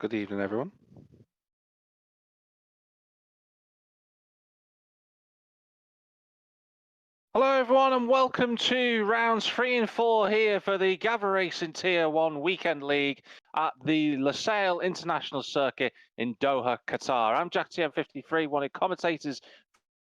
Good evening, everyone. Hello, everyone, and welcome to rounds 3 and 4 here for the Gavra Racing Tier 1 Weekend League at the Lusail International Circuit in Doha, Qatar. I'm Jack TM53, one of the commentators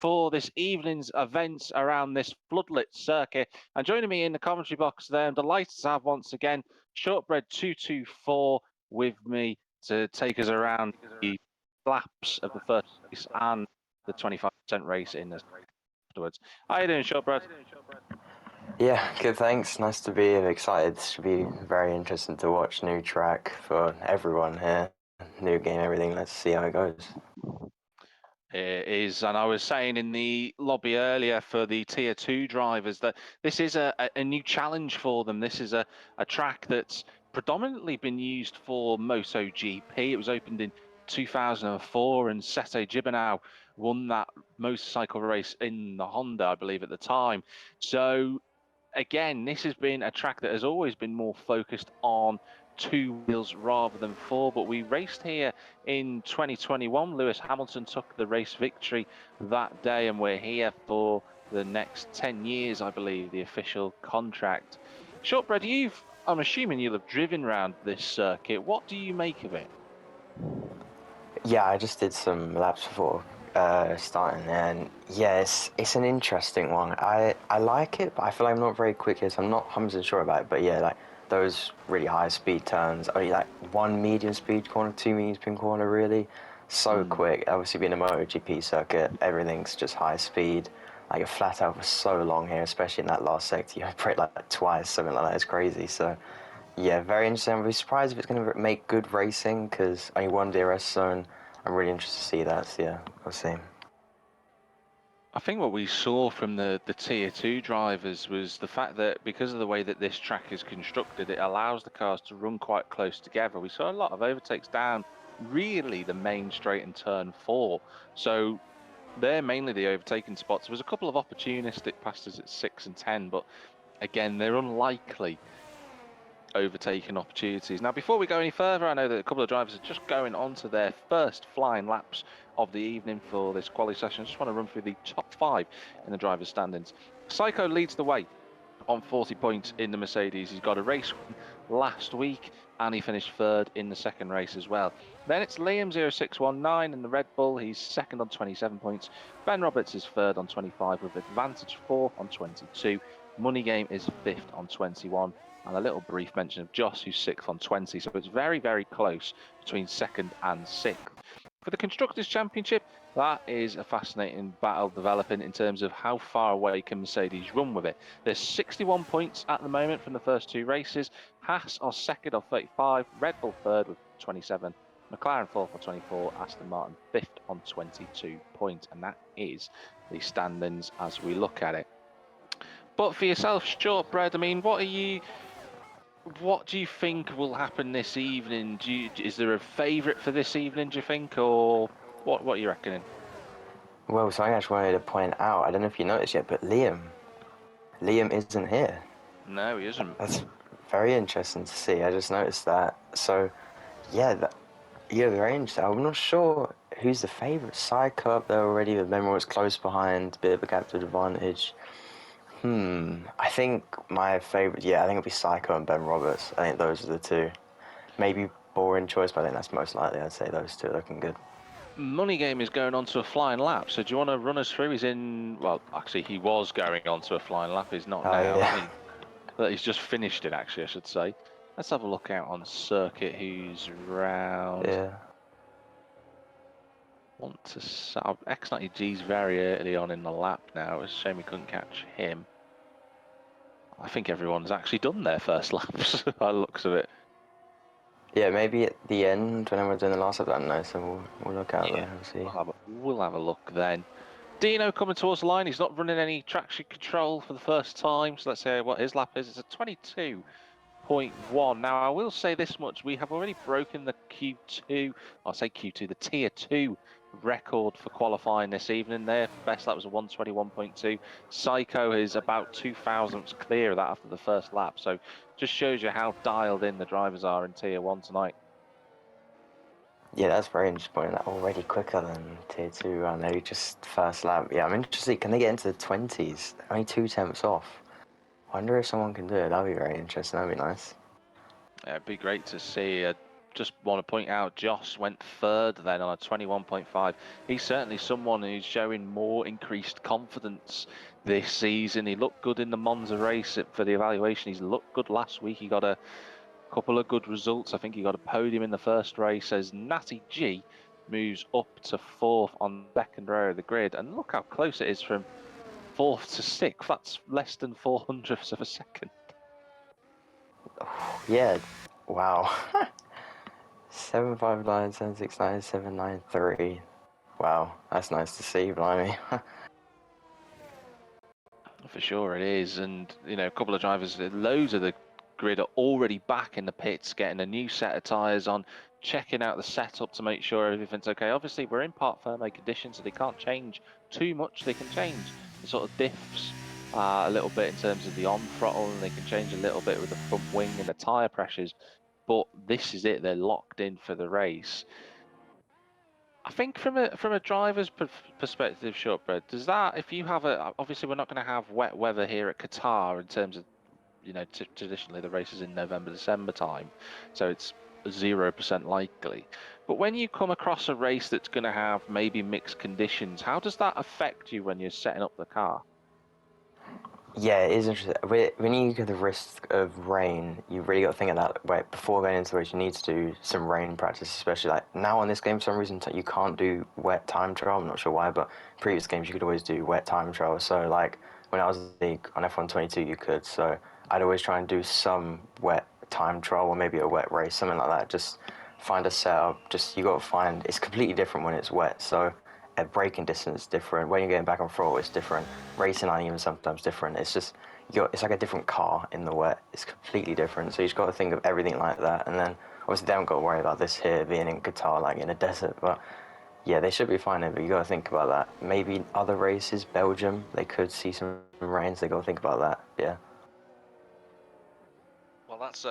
for this evening's events around this floodlit circuit. And joining me in the commentary box there, I'm delighted to have once again Shortbread224 with me to take us around the laps of the first race and the 25% race in this afterwards. How you doing, Shortbread? Yeah, good, thanks. Nice to be here. Excited. Should be very interesting to watch. New track for everyone here. New game, everything. Let's see how it goes. It is, and I was saying in the lobby earlier for the Tier 2 drivers that this is a new challenge for them. This is a track that's predominantly been used for MotoGP. It was opened in 2004, and Sete Gibernau won that motorcycle race in the Honda, I believe, at the time. So, again, this has been a track that has always been more focused on two wheels rather than four, but we raced here in 2021. Lewis Hamilton took the race victory that day, and we're here for the next 10 years, I believe, the official contract. Shortbread, I'm assuming you'll have driven around this circuit. What do you make of it? Yeah, I just did some laps before starting, and yeah, it's an interesting one. I like it, but I feel like I'm not very quick here, so I'm not 100% sure about it. But yeah, like those really high speed turns, only like one medium speed corner, two medium speed corner, really so quick. Obviously, being a MotoGP circuit, everything's just high speed. Like you're flat out for so long here, especially in that last sector. You brake like twice, something like that. It's crazy. So yeah, very interesting. I'd be surprised if it's going to make good racing because only one DRS zone. I'm really interested to see that. So yeah, we'll see. I think what we saw from the Tier 2 drivers was the fact that because of the way that this track is constructed, it allows the cars to run quite close together. We saw a lot of overtakes down really the main straight in turn 4. So they're mainly the overtaking spots. There was a couple of opportunistic passes at 6 and 10, but again, they're unlikely overtaking opportunities. Now, before we go any further, I know that a couple of drivers are just going on to their first flying laps of the evening for this quali session. I just want to run through the top 5 in the drivers' standings. Psycho leads the way on 40 points in the Mercedes. He's got a race win last week, and he finished third in the second race as well. Then it's Liam 0619 in the Red Bull. He's second on 27 points. Ben Roberts is third on 25 with advantage 4 on 22. Money Game is fifth on 21. And a little brief mention of Joss, who's sixth on 20. So it's very, very close between second and sixth. For the Constructors' Championship, that is a fascinating battle developing in terms of how far away can Mercedes run with it. There's 61 points at the moment from the first two races. Haas are second on 35, Red Bull third with 27, McLaren fourth on 24, Aston Martin fifth on 22 points. And that is the standings as we look at it. But for yourself, Shortbread, I mean, what do you think will happen this evening? Is there a favourite for this evening, do you think, or what are you reckoning? Well, something I just wanted to point out. I don't know if you noticed yet, but Liam isn't here. No, he isn't. That's very interesting to see. I just noticed that. So yeah, yeah, very interesting. I'm not sure who's the favourite. Psycho up there already. The memory was close behind. Bit of a gap to advantage. I think my favourite, yeah, I think it'll be Psycho and Ben Roberts. I think those are the two. Maybe boring choice, but I think that's most likely. I'd say those two are looking good. Money Game is going on to a flying lap, so do you want to run us through? He's in, well, actually, he was going on to a flying lap. He's not Oh now. yeah, He's just finished it, actually, I should say. Let's have a look out on circuit. Who's round? yeah. X90G's very early on in the lap now. It's a shame we couldn't catch him. I think everyone's actually done their first laps by the looks of it. Yeah, maybe at the end when we're doing the last lap, I don't know. So we'll look out there and see. We'll have a look then. Dino coming towards the line. He's not running any traction control for the first time. So let's see what his lap is. It's a 22.1. Now, I will say this much. We have already broken the Q2, I'll say Q2, the Tier 2 record for qualifying this evening. Their best lap was a 121.2. Psycho is about 2,000ths clear of that after the first lap. So just shows you how dialed in the drivers are in Tier 1 tonight. Yeah, that's very interesting. Point. That already quicker than tier 2. I know just first lap. Yeah, I'm interested. Can they get into the 20s? Only 2 tenths off. I wonder if someone can do it. That'd be very interesting. That'd be nice. Yeah, it'd be great to see. Just want to point out, Joss went third then on a 21.5. He's certainly someone who's showing more increased confidence this season. He looked good in the Monza race for the evaluation. He's looked good last week. He got a couple of good results. I think he got a podium in the first race as Natty G moves up to fourth on the second row of the grid. And look how close it is from fourth to sixth. That's less than 400ths of a second. Yeah. Wow. 759, 769, 793. Wow, that's nice to see, blimey. For sure it is. And, you know, a couple of drivers, loads of the grid are already back in the pits, getting a new set of tyres on, checking out the setup to make sure everything's okay. Obviously, we're in part firmware conditions, so they can't change too much. They can change the sort of diffs a little bit in terms of the on throttle, and they can change a little bit with the front wing and the tyre pressures. But this is it. They're locked in for the race. I think from a driver's perspective, Shortbread, does that, if you have obviously we're not going to have wet weather here at Qatar in terms of, you know, traditionally the race is in November, December time, so it's 0% likely. But when you come across a race that's going to have maybe mixed conditions, how does that affect you when you're setting up the car? Yeah, it is interesting. When you get the risk of rain, you really got to think of that. Wait, before going into the race, you need to do some rain practice, especially like now on this game. For some reason, you can't do wet time trial. I'm not sure why, but previous games you could always do wet time trial. So like when I was in the league on F122, you could. So I'd always try and do some wet time trial or maybe a wet race, something like that. Just find a setup. Just you got to find. It's completely different when it's wet. So at braking distance is different. When you're getting back on throttle, it's different. Racing on even sometimes different. It's just it's like a different car in the wet. It's completely different. So you just got to think of everything like that. And then obviously they haven't got to worry about this here being in Qatar, like in a desert. But yeah, they should be fine. But you got to think about that. Maybe other races, Belgium, they could see some rains. They got to think about that. Yeah. Well, that's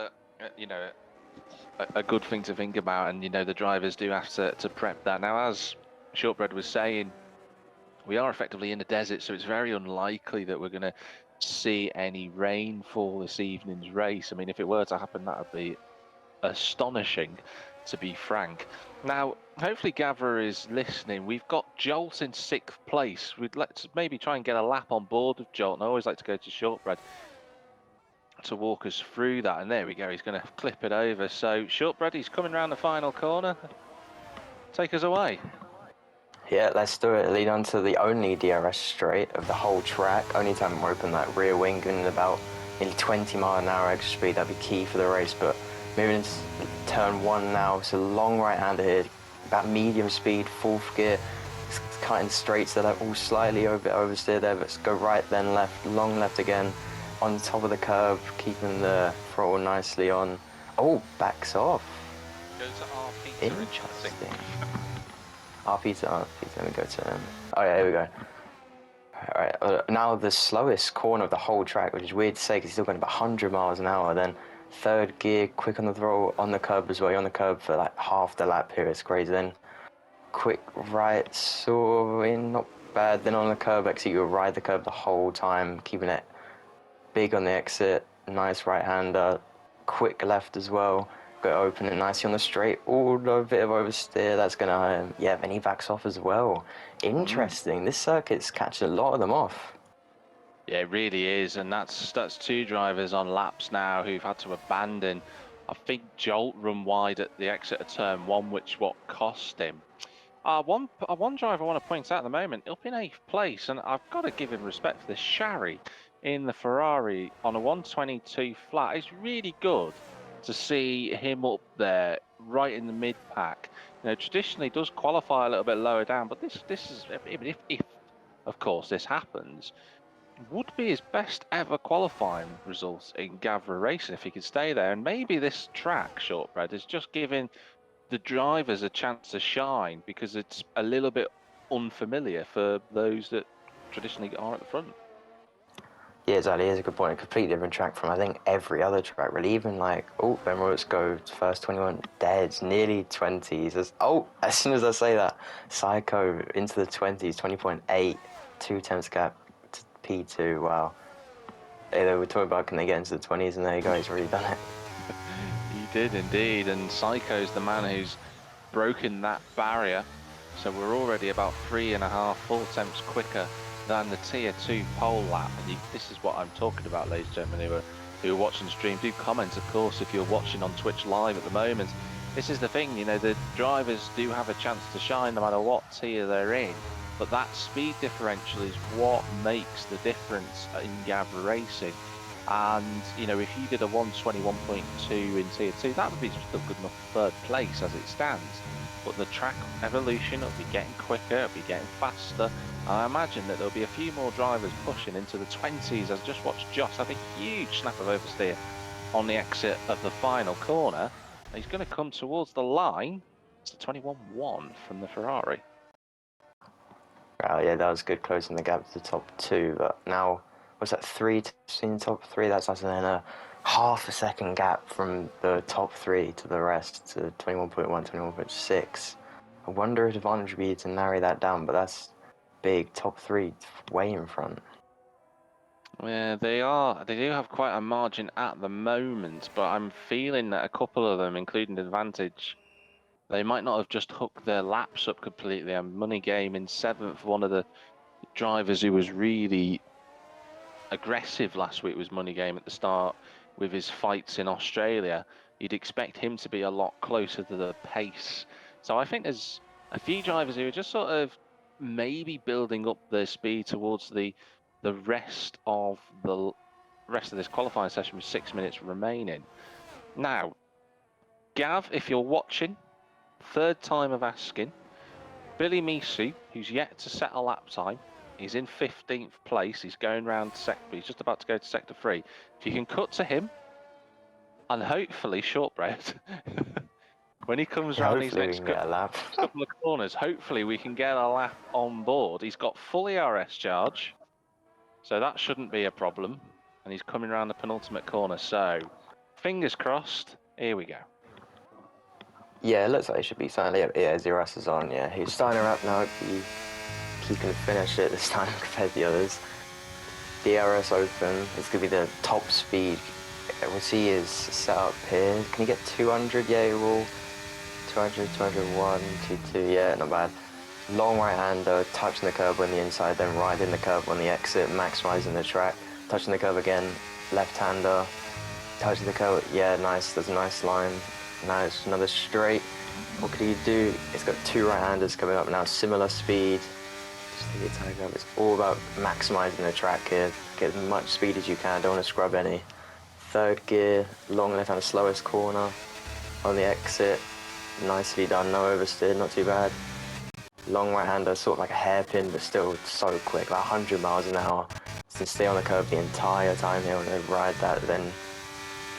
you know, a good thing to think about, and you know the drivers do have to prep that. Now, as Shortbread was saying, we are effectively in the desert, so it's very unlikely that we're going to see any rainfall this evening's race. I mean, if it were to happen, that would be astonishing, to be frank. Now, hopefully Gavra is listening. We've got Jolt in 6th place. Let's maybe try and get a lap on board of Jolt. And I always like to go to Shortbread to walk us through that. And there we go. He's going to clip it over. So Shortbread, he's coming around the final corner. Take us away. Yeah, let's do it. Lead on to the only DRS straight of the whole track. Only time we're open that rear wing in about nearly 20 mile an hour extra speed. That'd be key for the race. But moving into turn 1 now, it's a long right-hander here. About medium speed, 4th gear. It's cutting straight, so they're all slightly oversteer there. But go right, then left, long left again. On top of the curve, keeping the throttle nicely on. Oh, backs off. Go to RP. Interesting. RP, let me go to oh yeah, here we go. Alright, now the slowest corner of the whole track, which is weird to say because he's still going about 100 miles an hour. Then 3rd gear, quick on the throttle, on the curb as well. You're on the curb for like half the lap here, it's crazy. Then quick right, sort of in, not bad. Then on the curb exit, you ride the curb the whole time, keeping it big on the exit. Nice right-hander, quick left as well. Go open it nicely on the straight. Oh, a bit of oversteer. That's gonna yeah. Then he backs off as well. Interesting. This circuit's catching a lot of them off. Yeah, it really is, and that's 2 drivers on laps now who've had to abandon. I think Jolt run wide at the exit of turn 1, which what cost him. One driver I want to point out at the moment, up in 8th place, and I've got to give him respect for this. Shari in the Ferrari on a 122 flat. It's really good to see him up there, right in the mid pack. You know, traditionally does qualify a little bit lower down, but this is, if of course this happens, would be his best ever qualifying result in Gavra racing if he could stay there. And maybe this track, Shortbread, is just giving the drivers a chance to shine because it's a little bit unfamiliar for those that traditionally are at the front. Yeah, exactly. It's a good point. A completely different track from I think every other track, really. Even like, oh, then let's go to first 21 dead, nearly 20s. As soon as I say that, Psycho into the 20s, 20.8, 2 tenths gap to P2. Wow. They were talking about can they get into the 20s, and there you go, he's already done it. He did indeed, and Psycho's the man who's broken that barrier. So we're already about 3.5 full temps quicker than the tier 2 pole lap. And this is what I'm talking about, ladies and gentlemen who are watching the stream. Do comment, of course, if you're watching on Twitch live at the moment. This is the thing, you know, the drivers do have a chance to shine no matter what tier they're in. But that speed differential is what makes the difference in Gavra racing. And, you know, if you did a 121.2 in tier 2, that would be still good enough for third place as it stands. But the track evolution will be getting quicker, it'll be getting faster. I imagine that there'll be a few more drivers pushing into the 20s. As I just watched Josh have a huge snap of oversteer on the exit of the final corner. He's going to come towards the line. It's the 21.1 from the Ferrari. Wow, yeah, that was good closing the gap to the top 2. But now, what's that, 3 to the top 3? That's then a half a second gap from the top 3 to the rest to 21.1, 21.6. I wonder if the advantage would be to narrow that down, but that's big. Top 3 way in front. Yeah, they are. They do have quite a margin at the moment, but I'm feeling that a couple of them, including Advantage, they might not have just hooked their laps up completely. And Money Game in 7th, one of the drivers who was really aggressive last week was Money Game at the start with his fights in Australia. You'd expect him to be a lot closer to the pace. So I think there's a few drivers who are just sort of maybe building up their speed towards the rest of this qualifying session with 6 minutes remaining. Now, Gav, if you're watching, third time of asking, Billy Misu, who's yet to set a lap time, he's in 15th place. He's going round he's just about to go to sector 3. If you can cut to him, and hopefully Shortbread, when he comes Yeah, round these hopefully we next can get a lap. couple of corners, hopefully we can get a lap on board. He's got full ERS charge, so that shouldn't be a problem. And he's coming around the penultimate corner, so fingers crossed. Here we go. Yeah, it looks like it should be something. Yeah, Zeros is on. Yeah, he's starting her up now. He can finish it this time compared to the others. DRS open. It's gonna be the top speed. We'll see his setup here. Can he get 200? Yeah, he will. 200, 201, 22. Yeah, not bad. Long right hander, touching the curb on the inside, then riding the curb on the exit, maximizing the track. Touching the curb again, left hander, touching the curb. Yeah, nice. There's a nice line. Nice, another straight. What could he do? It's got 2 right-handers coming up now, similar speed. Just take your time up. It's all about maximizing the track here. Get as much speed as you can, don't want to scrub any. Third gear, long left-hand, slowest corner on the exit. Nicely done, no oversteer, not too bad. Long right-hander, sort of like a hairpin, but still so quick, like 100 miles an hour. So stay on the curb the entire time here and then ride that, then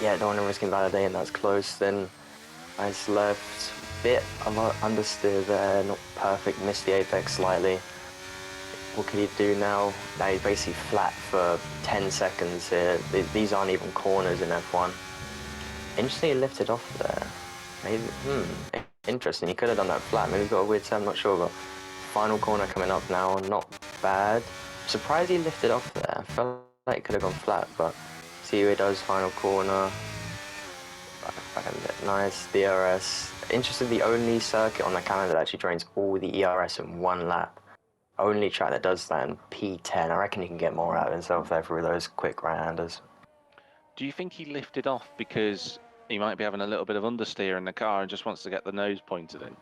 yeah, don't want to risk invalidating, that's close. Then nice left, bit of understeer there, not perfect, missed the apex slightly. What can he do now? Now he's basically flat for 10 seconds here. These aren't even corners in F1. Interesting, he lifted off there. Maybe, interesting, he could have done that flat. Maybe he's got a weird turn, I'm not sure, but final corner coming up now, not bad. Surprised he lifted off there. I felt like it could have gone flat, but see who he does, final corner. Nice, DRS. Interesting, the only circuit on the calendar that actually drains all the ERS in one lap. Only track that does that in P10. I reckon he can get more out of himself there through those quick right-handers. Do you think he lifted off because he might be having a little bit of understeer in the car and just wants to get the nose pointed in?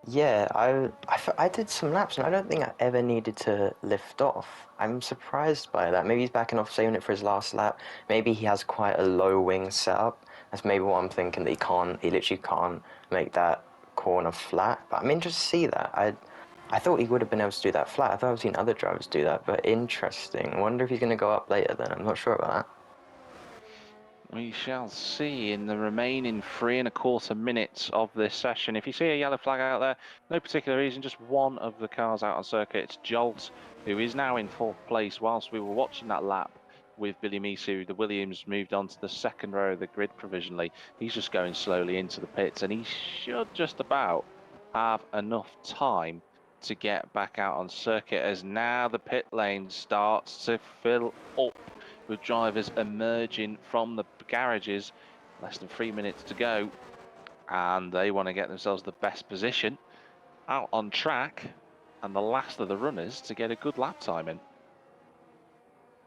Yeah, I did some laps and I don't think I ever needed to lift off. I'm surprised by that. Maybe he's backing off, saving it for his last lap. Maybe he has quite a low wing setup. That's maybe what I'm thinking, that he literally can't make that corner flat. But I'm interested to see that. I thought he would have been able to do that flat. I thought I've seen other drivers do that, but interesting. I wonder if he's going to go up later then. I'm not sure about that. We shall see in the remaining 3¼ minutes of this session. If you see a yellow flag out there, no particular reason, just one of the cars out on circuit. It's Jolt, who is now in 4th place. Whilst we were watching that lap with Billy Misu, the Williams moved on to the 2nd row of the grid provisionally. He's just going slowly into the pits, and he should just about have enough time to get back out on circuit, as now the pit lane starts to fill up with drivers emerging from the garages. Less than 3 minutes to go, and they want to get themselves the best position out on track and the last of the runners to get a good lap time in.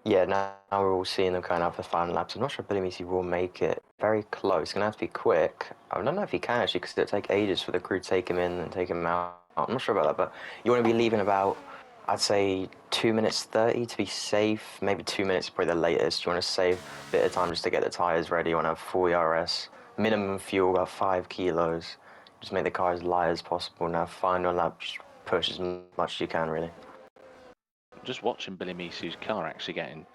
Yeah, now we're all seeing them kind of have the final laps. I'm not sure Billy Misi will make it very close. It's going to have to be quick. I don't know if he can actually, because it'll take ages for the crew to take him in and take him out. I'm not sure about that, but you want to be leaving about, I'd say, 2 minutes 30 to be safe. Maybe 2 minutes is probably the latest. You want to save a bit of time just to get the tyres ready. You want to have full ERS, minimum fuel, about 5 kilos. Just make the car as light as possible. Now, final lap, just push as much as you can, really. Just watching Billy Misu's car actually getting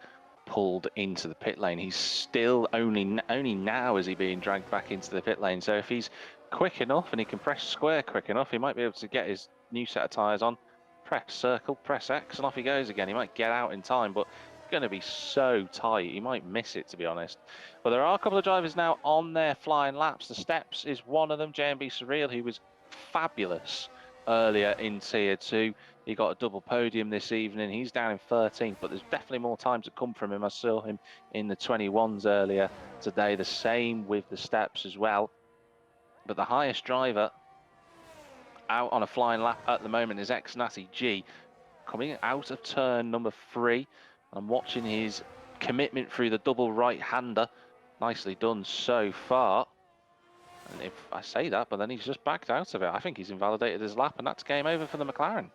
pulled into the pit lane. He's still only now is he being dragged back into the pit lane. So if he's quick enough and he can press square quick enough, he might be able to get his new set of tyres on, press circle, press X, and off he goes again. He might get out in time, but it's going to be so tight. He might miss it, to be honest. But there are a couple of drivers now on their flying laps. The Steps is one of them. JMB Surreal, who was fabulous earlier in Tier 2. He got a double podium this evening. He's down in 13th, but there's definitely more time to come from him. I saw him in the 21s earlier today. The same with the Steps as well. But the highest driver out on a flying lap at the moment is Natty G, coming out of turn number 3. I'm watching his commitment through the double right-hander. Nicely done so far. And if I say that, but then he's just backed out of it. I think he's invalidated his lap, and that's game over for the McLaren.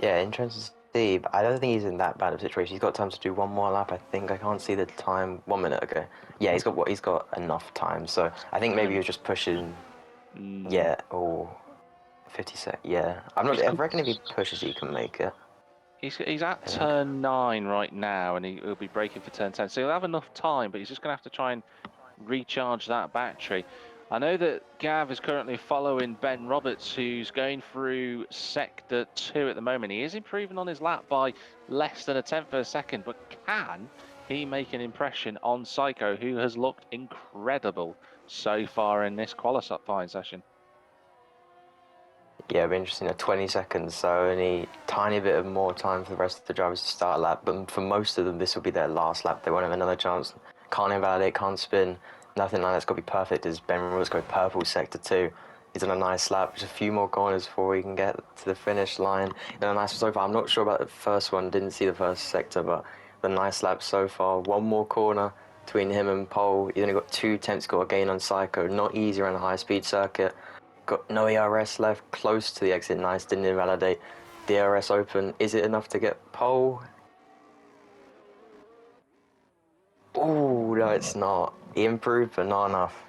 Yeah, interesting to see, but I don't think he's in that bad of a situation. He's got time to do one more lap, I think. I can't see the time. 1 minute ago. Yeah, he's got enough time. So I think maybe he was just pushing. Yeah, or 50 sec. Yeah, I'm not. I reckon if he pushes, he can make it. He's at turn 9 right now, and he'll be braking for turn 10. So he'll have enough time, but he's just going to have to try and recharge that battery. I know that Gav is currently following Ben Roberts, who's going through sector 2 at the moment. He is improving on his lap by less than 1/10 of a second, but can he make an impression on Psycho, who has looked incredible so far in this qualifying session? Yeah, it'll be interesting. 20 seconds, so only tiny bit of more time for the rest of the drivers to start a lap. But for most of them, this will be their last lap. They won't have another chance. Can't invalidate, can't spin, nothing like that's got to be perfect. As Ben Roberts go purple sector 2. He's on a nice lap, just a few more corners before he can get to the finish line. And a nice so far. I'm not sure about the first one, didn't see the first sector, but the nice lap so far. One more corner between him and Pole. He's only got 2 attempts, got a gain on Psycho. Not easy around a high speed circuit. Got no ERS left, close to the exit, nice, didn't invalidate. DRS open, is it enough to get pole? Oh, no, it's not. He improved, but not enough.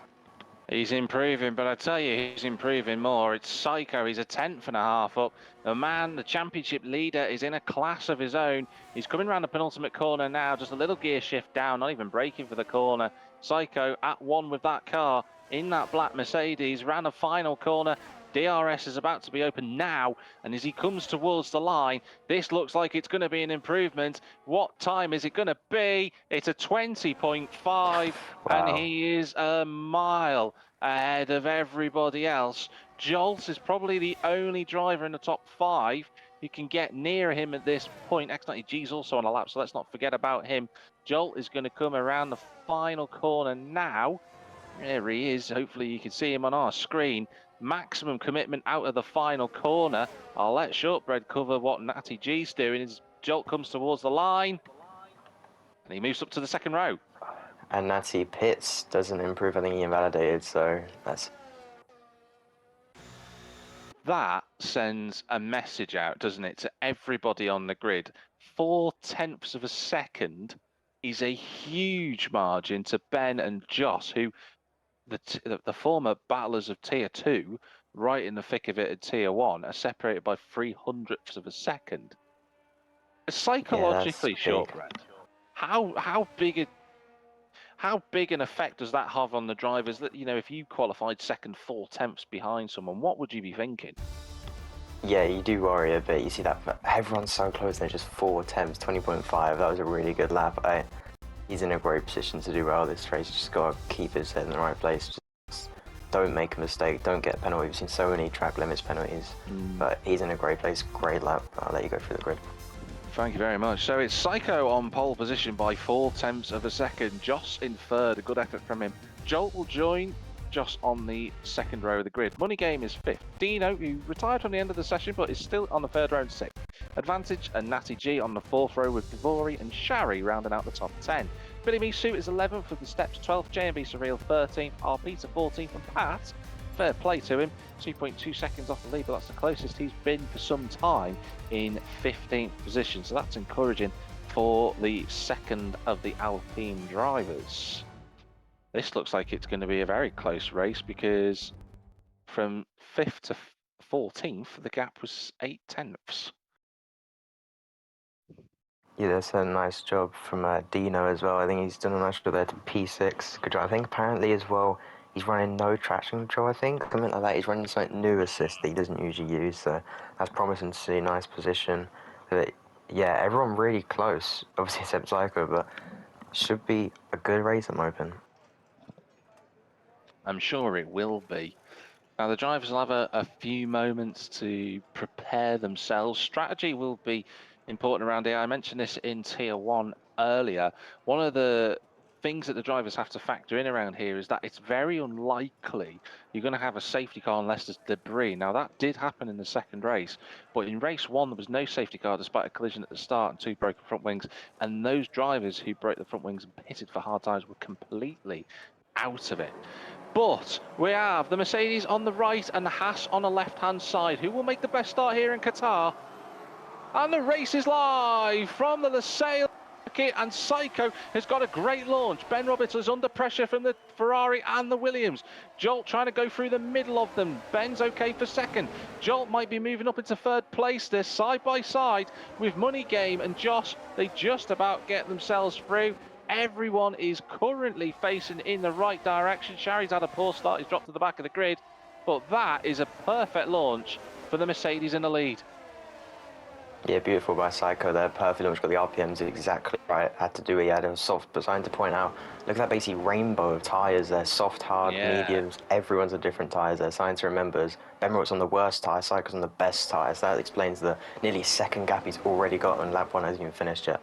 He's improving, but I tell you, he's improving more. It's Psycho. He's 1/10.5 up. The man, the championship leader, is in a class of his own. He's coming around the penultimate corner now, just a little gear shift down, not even braking for the corner. Psycho at one with that car in that black Mercedes, ran a final corner. DRS is about to be open now, and as he comes towards the line, this looks like it's going to be an improvement. What time is it going to be? It's a 20.5, Wow. and he is a mile ahead of everybody else. Jolt is probably the only driver in the top 5 who can get near him at this point. X90G's also on a lap, so let's not forget about him. Jolt is going to come around the final corner now. There he is. Hopefully you can see him on our screen. Maximum commitment out of the final corner. I'll let Shortbread cover what Natty G's doing. As Jolt comes towards the line, and he moves up to the 2nd row. And Natty pits, doesn't improve, I think he invalidated, so that's... That sends a message out, doesn't it, to everybody on the grid. 0.4 of a second is a huge margin to Ben and Joss, who the former battlers of Tier 2, right in the thick of it at Tier 1, are separated by 0.03 of a second. Psychologically, yeah, Shortbread, how big How big an effect does that have on the drivers that, you know, if you qualified second 4/10 behind someone, what would you be thinking? Yeah, you do worry a bit. You see that everyone's so close. They're just 4 attempts, 20.5. That was a really good lap. He's in a great position to do well this race. Just got to keep his head in the right place. Just don't make a mistake. Don't get a penalty. We've seen so many track limits penalties, but he's in a great place. Great lap. I'll let you go through the grid. Thank you very much. So it's Psycho on pole position by 4/10 of a second. Joss in third, a good effort from him. Jolt will join Joss on the second row of the grid. Money Game is fifth. Dino, who retired from the end of the session but is still on the third row, sixth. Advantage and Natty G on the fourth row with Devori and Shari rounding out the top 10. Billy Misu is 11th with the steps 12th, JMB Surreal 13th, R. Peter 14th, and Pat, fair play to him, 2.2 seconds off the lead, but that's the closest he's been for some time in 15th position. So that's encouraging for the second of the Alpine drivers. This looks like it's going to be a very close race because from 5th to 14th, the gap was 8/10. Yeah, that's a nice job from Dino as well. I think he's done a nice job there to P6. Good job. I think apparently as well, he's running no traction control, I think. Something like that. He's running something new assist that he doesn't usually use, so that's promising to see. Nice position. But yeah, everyone really close, obviously except Psycho, but should be a good race, I'm hoping. I'm sure it will be. Now, the drivers will have a few moments to prepare themselves. Strategy will be important around here. I mentioned this in Tier 1 earlier. One of the things that the drivers have to factor in around here is that it's very unlikely you're going to have a safety car unless there's debris. Now, that did happen in the second race, but in race 1, there was no safety car despite a collision at the start and 2 broken front wings. And those drivers who broke the front wings and pitted for hard tyres were completely out of it. But we have the Mercedes on the right and the Haas on the left-hand side. Who will make the best start here in Qatar? And the race is live from the Losail circuit, and Psycho has got a great launch. Ben Roberts is under pressure from the Ferrari and the Williams. Jolt trying to go through the middle of them. Ben's okay for second. Jolt might be moving up into third place. They're side by side with Money Game and Josh. They just about get themselves through. Everyone is currently facing in the right direction. Shari's had a poor start. He's dropped to the back of the grid. But that is a perfect launch for the Mercedes in the lead. Yeah, beautiful by Psycho there. Perfect launch, got the RPMs exactly right. Had to do it. He had a soft, but something to point out. Look at that basically rainbow of tyres there. Soft, hard, mediums. Everyone's on different tyres there. Something to remember is Ben Roberts on the worst tyre, Psycho's on the best tyres. That explains the nearly second gap he's already got, and lap 1 hasn't even finished yet.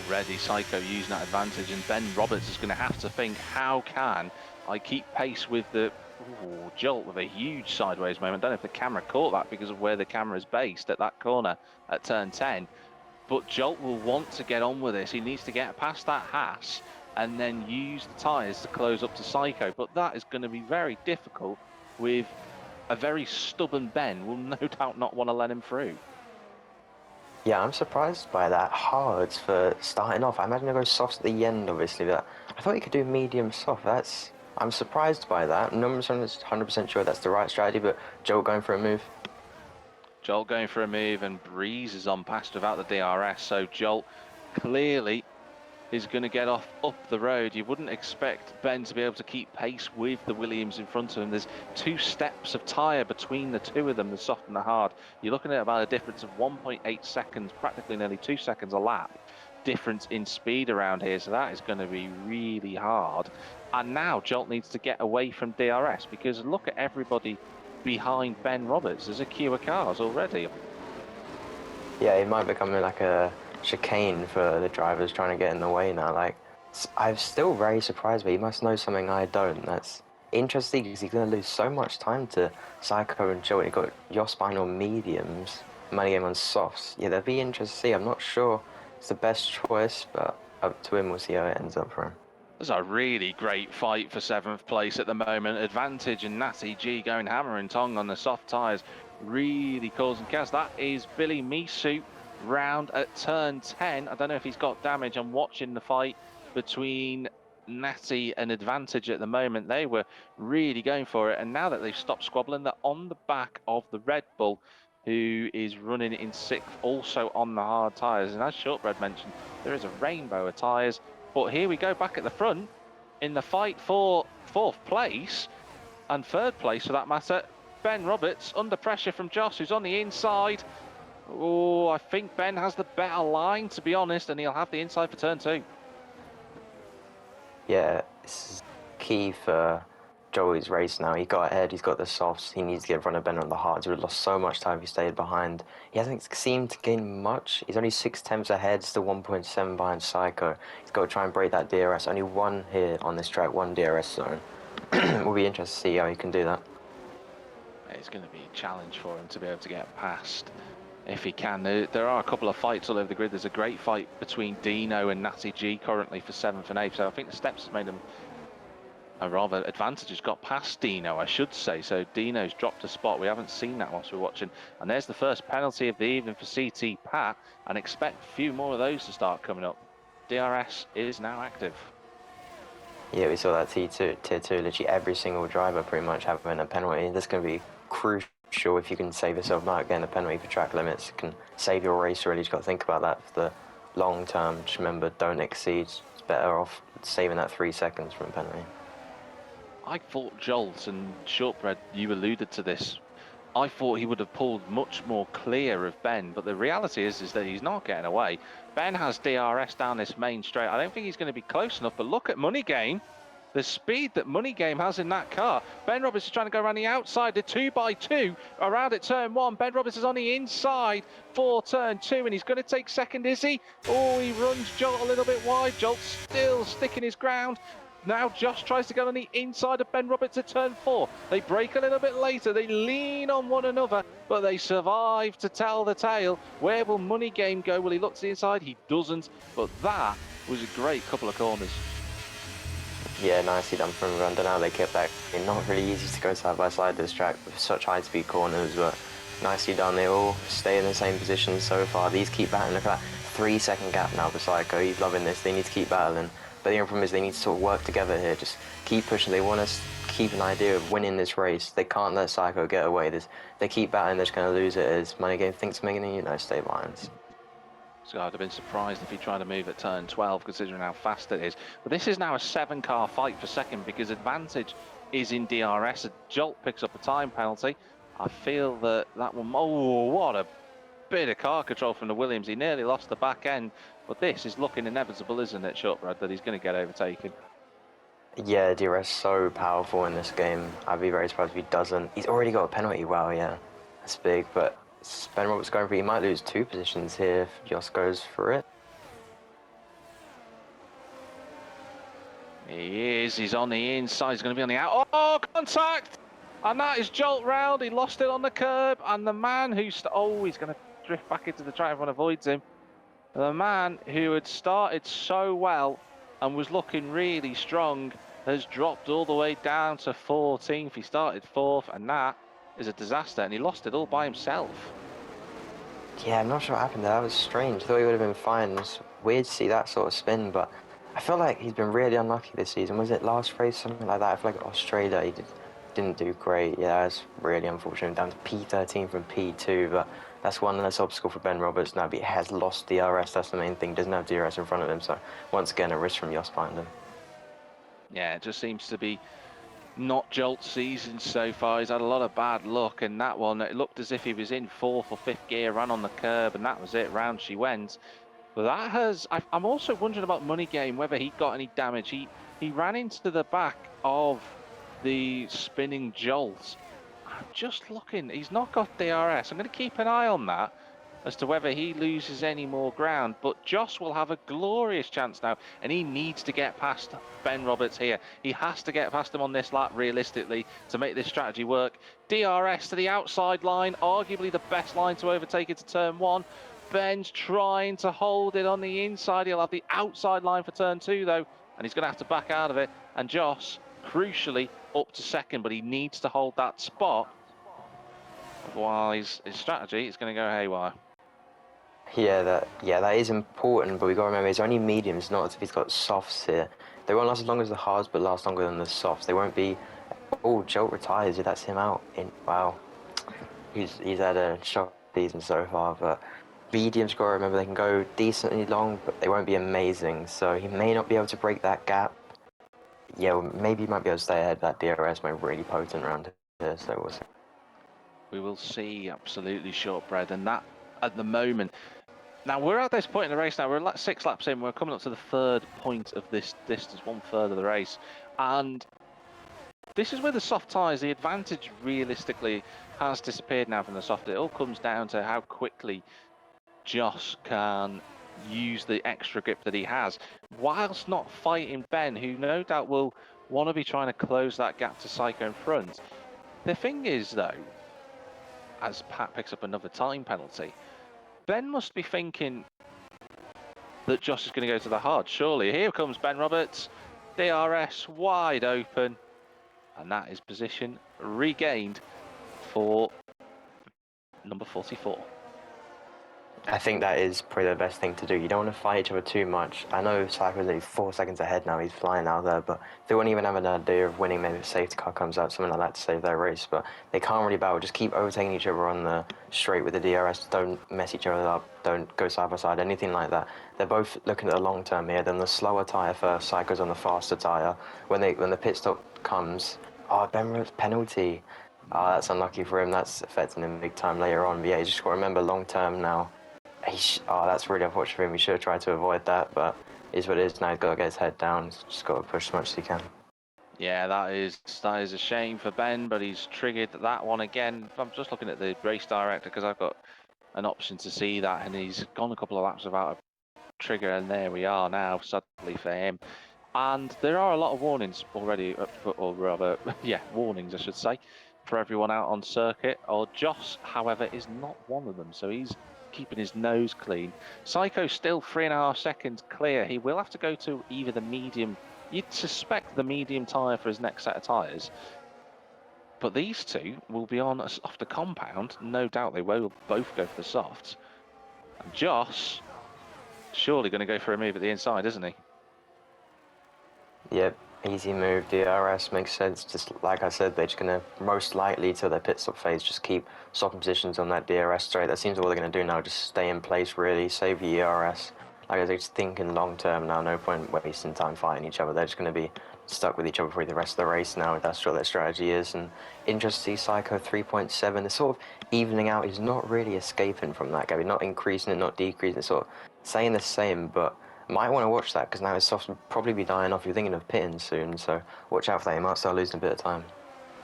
Already Psycho using that advantage, and Ben Roberts is going to have to think, how can I keep pace with the Jolt with a huge sideways moment. Don't know if the camera caught that because of where the camera is based at that corner at turn 10. But Jolt will want to get on with this. He needs to get past that Haas and then use the tyres to close up to Psycho. But that is going to be very difficult with a very stubborn Ben. Will no doubt not want to let him through. Yeah, I'm surprised by that. Hards for starting off. I imagine it goes soft at the end, obviously, but I thought you could do medium soft. I'm surprised by that. I'm not 100% sure that's the right strategy, but Jolt going for a move. Jolt going for a move, and Breeze is on past without the DRS, so Jolt clearly is going to get off up the road. You wouldn't expect Ben to be able to keep pace with the Williams in front of him. There's 2 steps of tyre between the two of them, the soft and the hard. You're looking at about a difference of 1.8 seconds, practically nearly 2 seconds a lap difference in speed around here, so that is going to be really hard. And now Jolt needs to get away from DRS, because look at everybody behind Ben Roberts. There's a queue of cars already. Yeah, it might become like a chicane for the drivers trying to get in the way now. Like, I'm still very surprised, but he must know something I don't. That's interesting because he's going to lose so much time to Psycho and Joe. He got Yoss on mediums, Money Game on softs. Yeah, that'd be interesting to see. I'm not sure it's the best choice, but up to him. We'll see how it ends up for him. There's a really great fight for 7th place at the moment. Advantage and Natty G going hammer and tong on the soft tyres, really causing chaos. That is Billy Misu round at turn 10. I don't know if he's got damage. I'm watching the fight between Natty and Advantage at the moment. They were really going for it, and now that they've stopped squabbling, they're on the back of the Red Bull, who is running in 6th, also on the hard tyres. And as Shortbread mentioned, there is a rainbow of tyres. But here we go back at the front in the fight for 4th place and 3rd place for that matter. Ben Roberts under pressure from Joss, who's on the inside. Oh, I think Ben has the better line, to be honest, and he'll have the inside for turn 2. Yeah, this is key for Joey's race now. He got ahead, he's got the softs, he needs to get in front of Ben on the hards. He would have lost so much time if he stayed behind. He hasn't seemed to gain much. He's only 6 tenths ahead, still 1.7 behind Psycho. He's got to try and break that DRS. Only one here on this track, one DRS zone. We'll be interested to see how he can do that. It's going to be a challenge for him to be able to get past if he can. There are a couple of fights all over the grid. There's a great fight between Dino and Natty G currently for 7th and 8th. So I think the steps has made him a rather advantage. Has got past Dino, I should say. So Dino's dropped a spot. We haven't seen that whilst we're watching. And there's the first penalty of the evening for CT Pat. And expect a few more of those to start coming up. DRS is now active. Yeah, we saw that tier 2, literally every single driver pretty much having a penalty. That's going to be crucial if you can save yourself not getting a penalty for track limits. It can save your race, really. You've got to think about that for the long term. Just remember, don't exceed. It's better off saving that 3 seconds from a penalty. I thought Jolt and Shortbread, you alluded to this. I thought he would have pulled much more clear of Ben, but the reality is that he's not getting away. Ben has DRS down this main straight. I don't think he's going to be close enough, but look at Money Game. The speed that Money Game has in that car. Ben Roberts is trying to go around the outside, the 2x2 around at turn 1. Ben Roberts is on the inside for turn 2, and he's going to take second, is he? Oh, he runs Jolt a little bit wide. Jolt's still sticking his ground. Now Josh tries to get on the inside of Ben Roberts at turn 4. They break a little bit later. They lean on one another, but they survive to tell the tale. Where will Money Game go? Will he look to the inside? He doesn't, but that was a great couple of corners. Yeah, nicely done from Runda. Now they kept that. Not really easy to go side by side this track with such high speed corners, but nicely done. They all stay in the same position so far. These keep battling. Look at that 3 second gap now for Psycho. He's loving this. They need to keep battling. But the only problem is they need to sort of work together here. Just keep pushing. They want to keep an idea of winning this race. They can't let Psycho get away. They keep battling. They're just going to lose it as Money Game thinks making stay behind. So I'd have been surprised if he tried to move at turn 12, considering how fast it is. But this is now a 7-car fight for second because advantage is in DRS. Jolt picks up a time penalty. I feel that one... Oh, what a bit of car control from the Williams. He nearly lost the back end. But this is looking inevitable, isn't it, Shortbread, that he's going to get overtaken? Yeah, DRS so powerful in this game. I'd be very surprised if he doesn't. He's already got a penalty. Wow, yeah. That's big, but Ben Roberts going for it. He might lose 2 positions here if Joss goes for it. He is. He's on the inside. He's going to be on the out. Oh, contact! And that is Jolt round. He lost it on the curb. And the man who's... Oh, he's going to drift back into the track. Everyone avoids him. The man who had started so well and was looking really strong has dropped all the way down to 14th. He started 4th, and that is a disaster, and he lost it all by himself. Yeah, I'm not sure what happened there. That was strange. I thought he would have been fine. It's weird to see that sort of spin, but I feel like he's been really unlucky this season. Was it last race, something like that? I feel like Australia, he didn't do great. Yeah, it's really unfortunate. Down to P13 from P2, but that's one less obstacle for Ben Roberts now, but he has lost DRS. That's the main thing. He doesn't have DRS in front of him, so once again, a risk from Joss behind him. Yeah, it just seems to be not Jolt's season so far. He's had a lot of bad luck, and that one, it looked as if he was in 4th or 5th gear, ran on the curb, and that was it. Round she went. But that has... I'm also wondering about Money Game, whether he got any damage. He ran into the back of the spinning Jolt. I'm just looking. He's not got DRS. I'm going to keep an eye on that as to whether he loses any more ground. But Joss will have a glorious chance now, and he needs to get past Ben Roberts here. He has to get past him on this lap, realistically, to make this strategy work. DRS to the outside line, arguably the best line to overtake into turn 1. Ben's trying to hold it on the inside. He'll have the outside line for turn 2, though, and he's going to have to back out of it. And Joss, crucially, up to second, but he needs to hold that spot. Otherwise, his strategy is going to go haywire. Yeah, that is important, but we got to remember it's only mediums, not as if he's got softs here. They won't last as long as the hards, but last longer than the softs. They won't be... Oh, Jolt retires. That's him out. Wow. He's had a shock season so far, but mediums, got to remember they can go decently long, but they won't be amazing. So he may not be able to break that gap. Yeah, well, maybe he might be able to stay ahead. That DRS might be really potent around here, so we'll see. We will see, absolutely, shortbread, and that at the moment. Now we're at this point in the race now, we're like 6 laps in, we're coming up to the third point of this distance, 1/3 of the race. And this is where the soft tyres, the advantage realistically has disappeared now from the soft. It all comes down to how quickly Joss can use the extra grip that he has, whilst not fighting Ben, who no doubt will want to be trying to close that gap to Psycho in front. The thing is though, as Pat picks up another time penalty, Ben must be thinking that Josh is going to go to the hard, surely. Here comes Ben Roberts, DRS wide open, and that is position regained for number 44. I think that is probably the best thing to do. You don't want to fight each other too much. I know Cypher's only 4 seconds ahead now, he's flying out there, but they won't even have an idea of winning. Maybe a safety car comes out, something like that to save their race, but they can't really battle. Just keep overtaking each other on the straight with the DRS. Don't mess each other up, don't go side by side, anything like that. They're both looking at the long term here. Then the slower tyre first, Psycho's on the faster tyre. When the pit stop comes, oh, Ben penalty. Oh, that's unlucky for him. That's affecting him big time later on. But yeah, you just got to remember long term now. Oh, that's really unfortunate for him. He should have tried to avoid that, but it is what it is. Now he's got to get his head down. He's just got to push as much as he can. Yeah, that is a shame for Ben, but he's triggered that one again. I'm just looking at the race director because I've got an option to see that, and he's gone a couple of laps without a trigger, and there we are now, sadly for him. And there are a lot of warnings already, or rather, yeah, warnings I should say, for everyone out on circuit. Or Joss, however, is not one of them, so he's keeping his nose clean. Psycho still 3.5 seconds clear. He will have to go to either the medium, you'd suspect the medium tyre for his next set of tyres. But these two will be on a softer compound. No doubt they will both go for the softs. And Joss, surely going to go for a move at the inside, isn't he? Yep, easy move. DRS makes sense. Just like I said, they're just going to most likely till their pit stop phase just keep swapping positions on that DRS straight. That seems all they're going to do now. Just stay in place, really, save the ERS. Like I said, just thinking long term now. No point wasting time fighting each other. They're just going to be stuck with each other for the rest of the race now. That's what their strategy is. And interesting to see Psycho 3.7. They're sort of evening out. He's not really escaping from that gap. He's not increasing it, not decreasing it. Sort of saying the same, but might want to watch that because now his softs will probably be dying off. You're thinking of pitting soon, so watch out for that. He might start losing a bit of time.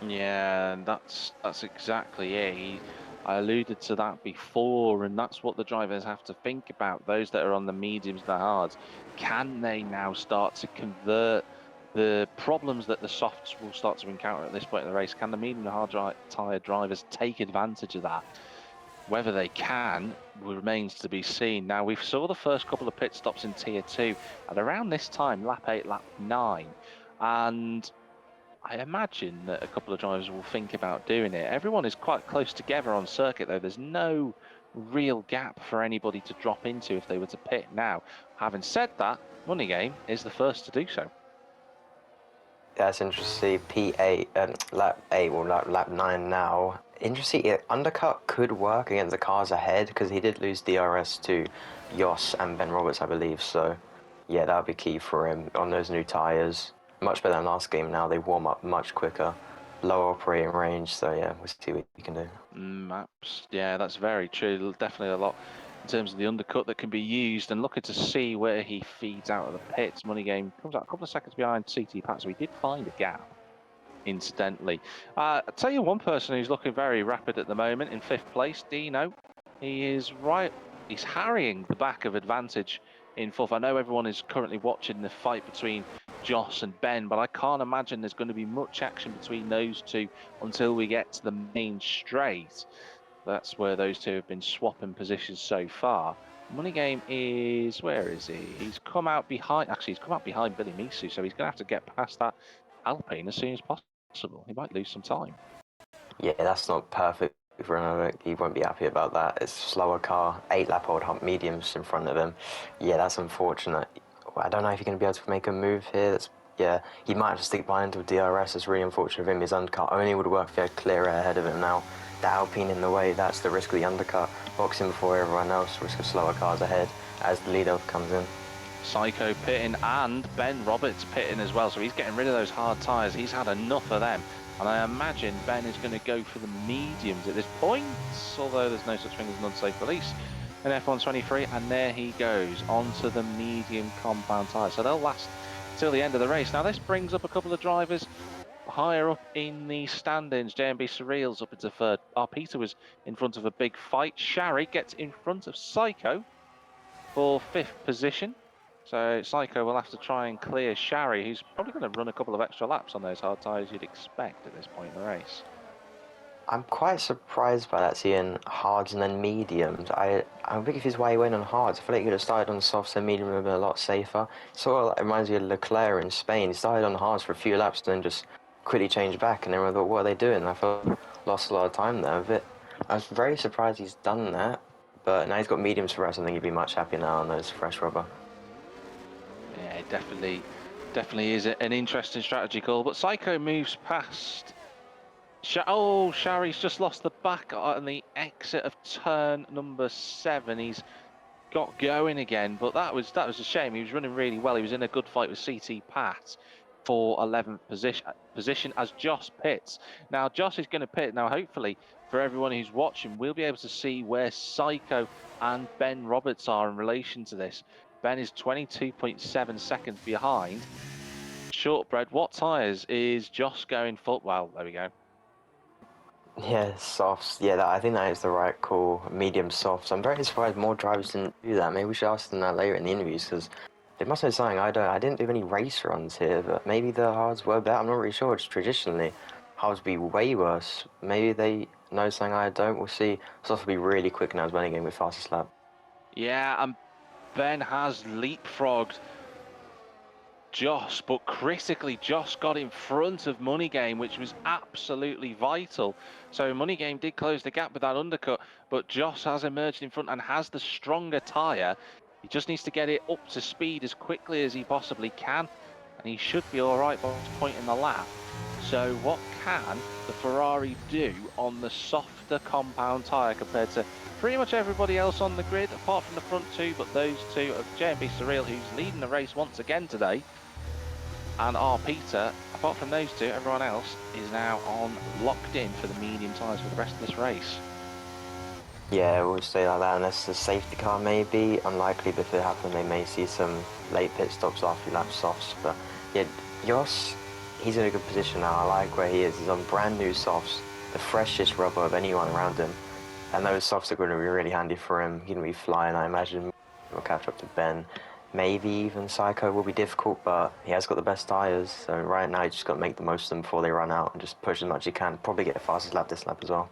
Yeah, that's exactly it. I alluded to that before, and that's what the drivers have to think about. Those that are on the mediums, the hards, can they now start to convert the problems that the softs will start to encounter at this point in the race? Can the medium and hard tyre drivers take advantage of that? Whether they can remains to be seen. Now, we saw the first couple of pit stops in Tier 2 at around this time, lap 8, lap 9. And I imagine that a couple of drivers will think about doing it. Everyone is quite close together on circuit, though. There's no real gap for anybody to drop into if they were to pit now. Having said that, Money Game is the first to do so. That's interesting. P8, lap 8, well, lap 9 now. Interesting, undercut could work against the cars ahead because he did lose DRS to Yoss and Ben Roberts, I believe. So, yeah, that would be key for him on those new tyres. Much better than last game now. They warm up much quicker, lower operating range. So, yeah, we'll see what you can do. Maps, yeah, that's very true. Definitely a lot in terms of the undercut that can be used, and looking to see where he feeds out of the pits. Money Game comes out a couple of seconds behind CT Pat, so he did find a gap, incidentally. I'll tell you one person who's looking very rapid at the moment in 5th place, Dino. He is right, he's harrying the back of Advantage in 4th. I know everyone is currently watching the fight between Joss and Ben, but I can't imagine there's going to be much action between those two until we get to the main straight. That's where those two have been swapping positions so far. Money Game is, where is he? He's come out behind, actually he's come out behind Billy Misu, so he's going to have to get past that Alpine as soon as possible. He might lose some time. Yeah, that's not perfect for him. He won't be happy about that. It's a slower car, 8-lap-old hump mediums in front of him. Yeah, that's unfortunate. I don't know if you're going to be able to make a move here. Yeah, he might have to stick behind until DRS. It's really unfortunate of him. His undercut only would work if he had clear air ahead of him now. The Alpine in the way, that's the risk of the undercut. Boxing before everyone else, risk of slower cars ahead as the leader comes in. Psycho pitting and Ben Roberts pitting as well, so he's getting rid of those hard tyres. He's had enough of them, and I imagine Ben is going to go for the mediums at this point, although there's no such thing as an unsafe release in F1 23, and there he goes onto the medium compound tyre, so they'll last till the end of the race. Now this brings up a couple of drivers higher up in the standings. JMB Surreal's up into third. Peter was in front of a big fight. Shari gets in front of Psycho for 5th position. So Psycho will have to try and clear Shari, who's probably going to run a couple of extra laps on those hard tyres you'd expect at this point in the race. I'm quite surprised by that, seeing hards and then mediums. I'm thinking if his way went on hards, I feel like he could have started on softs and medium would have been a lot safer. Sort of like, reminds me of Leclerc in Spain. He started on hards for a few laps and then just quickly changed back, and everyone thought, what are they doing? I felt lost a lot of time there with it. I was very surprised he's done that, but now he's got mediums for us. I think he'd be much happier now on those fresh rubber. Yeah, it definitely is an interesting strategy call, but Psycho moves past. Oh, Shari's just lost the back on the exit of turn number 7. He's got going again, but that was a shame. He was running really well. He was in a good fight with CT Pat for 11th position as Joss pits. Now Joss is going to pit. Now hopefully for everyone who's watching, we'll be able to see where Psycho and Ben Roberts are in relation to this. Ben is 22.7 seconds behind. Shortbread, what tyres is Joss going full? Well, there we go. Yeah, softs. Yeah, I think that is the right call. Medium softs. I'm very surprised more drivers didn't do that. Maybe we should ask them that later in the interviews, because they must know something I didn't do any race runs here, but maybe the hards were better. I'm not really sure. Just traditionally, hards be way worse. Maybe they know something I don't. We'll see. Softs will be really quick now as running game with fastest lap. Yeah, and Ben has leapfrogged Joss, but critically, Joss got in front of Money Game, which was absolutely vital. So Money Game did close the gap with that undercut, but Joss has emerged in front and has the stronger tyre. He just needs to get it up to speed as quickly as he possibly can, and he should be all right by this point in the lap. So what can the Ferrari do on the softer compound tyre compared to pretty much everybody else on the grid, apart from the front two, but those two of JMB Surreal, who's leading the race once again today, and Peter. Apart from those two, everyone else is now locked in for the medium tyres for the rest of this race. Yeah, we'll stay like that unless the safety car may be unlikely, but if it happens, they may see some late pit stops after lap softs. But yeah, Joss, he's in a good position now. I like where he is. He's on brand new softs, the freshest rubber of anyone around him. And those softs are going to be really handy for him. He's going to be flying, I imagine. He'll catch up to Ben. Maybe even Psycho will be difficult, but he has got the best tyres. So right now, he's just got to make the most of them before they run out and just push as much as he can. Probably get the fastest lap this lap as well.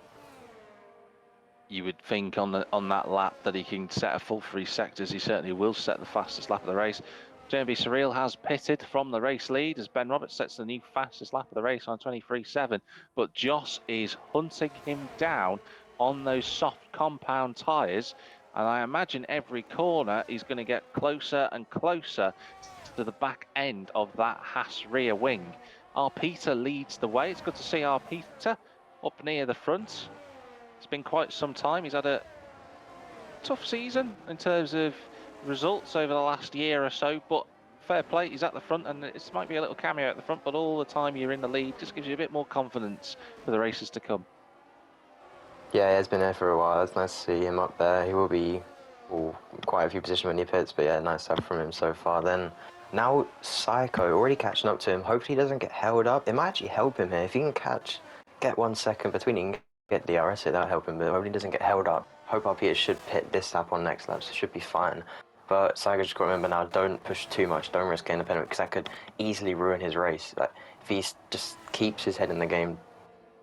You would think on that lap that he can set a full 3 sectors. He certainly will set the fastest lap of the race. JMB Surreal has pitted from the race lead as Ben Roberts sets the new fastest lap of the race on 23.7. But Joss is hunting him down on those soft compound tyres. And I imagine every corner he's going to get closer and closer to the back end of that Haas rear wing. Peter leads the way. It's good to see Peter up near the front. It's been quite some time. He's had a tough season in terms of results over the last year or so, but fair play, he's at the front, and this might be a little cameo at the front, but all the time you're in the lead just gives you a bit more confidence for the races to come. Yeah, he has been there for a while. It's nice to see him up there. He will be quite a few positions when he pits, but yeah, nice to have from him so far. Then now Psycho already catching up to him. Hopefully he doesn't get held up. It might actually help him here if he can get 1 second between. He can get DRS it, that'll help him, but hopefully he doesn't get held up. Hope RP should pit this lap on next lap, so it should be fine. But Psycho just got to remember now, don't push too much, don't risk getting the penalty, because that could easily ruin his race. Like, if he just keeps his head in the game,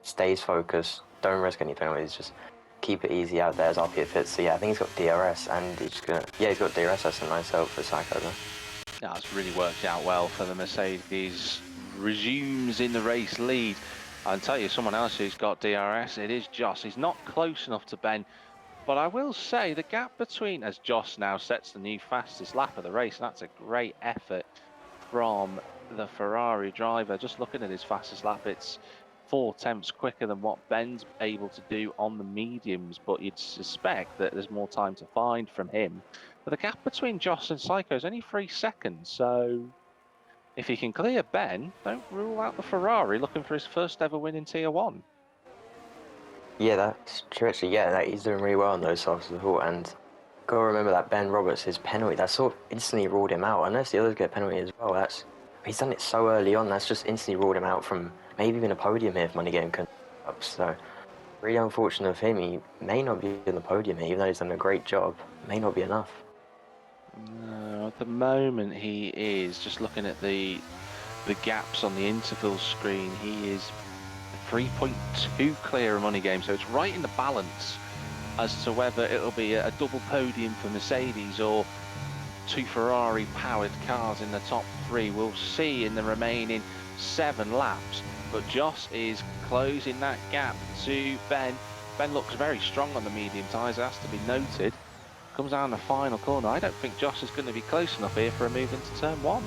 stays focused, don't risk any penalties, just keep it easy out there as RP fits. So yeah, I think he's got DRS, and he's got DRS. That's a nice help for Psycho though. Yeah, it's really worked out well for the Mercedes. Resumes in the race lead. I'll tell you, someone else who's got DRS, it is Joss. He's not close enough to Ben, but I will say the gap between, as Joss now sets the new fastest lap of the race, and that's a great effort from the Ferrari driver. Just looking at his fastest lap, it's 4 tenths quicker than what Ben's able to do on the mediums, but you'd suspect that there's more time to find from him. But the gap between Joss and Psycho is only 3 seconds, so if he can clear Ben, don't rule out the Ferrari looking for his first ever win in Tier 1. Yeah, that's true. Actually, yeah, that he's doing really well on those softs as well. And gotta remember that Ben Roberts, his penalty, that sort of instantly ruled him out. Unless the others get a penalty as well, he's done it so early on. That's just instantly ruled him out from maybe even a podium here if Money Game can up. So really unfortunate of him. He may not be in the podium here, even though he's done a great job. May not be enough. No, at the moment he is just looking at the gaps on the interval screen. He is 3.2 clear of Money Game, so it's right in the balance as to whether it'll be a double podium for Mercedes or 2 Ferrari powered cars in the top 3. We'll see in the remaining 7 laps, but Joss is closing that gap to Ben. Ben looks very strong on the medium tyres, it has to be noted. Comes down the final corner. I don't think Joss is going to be close enough here for a move into turn 1.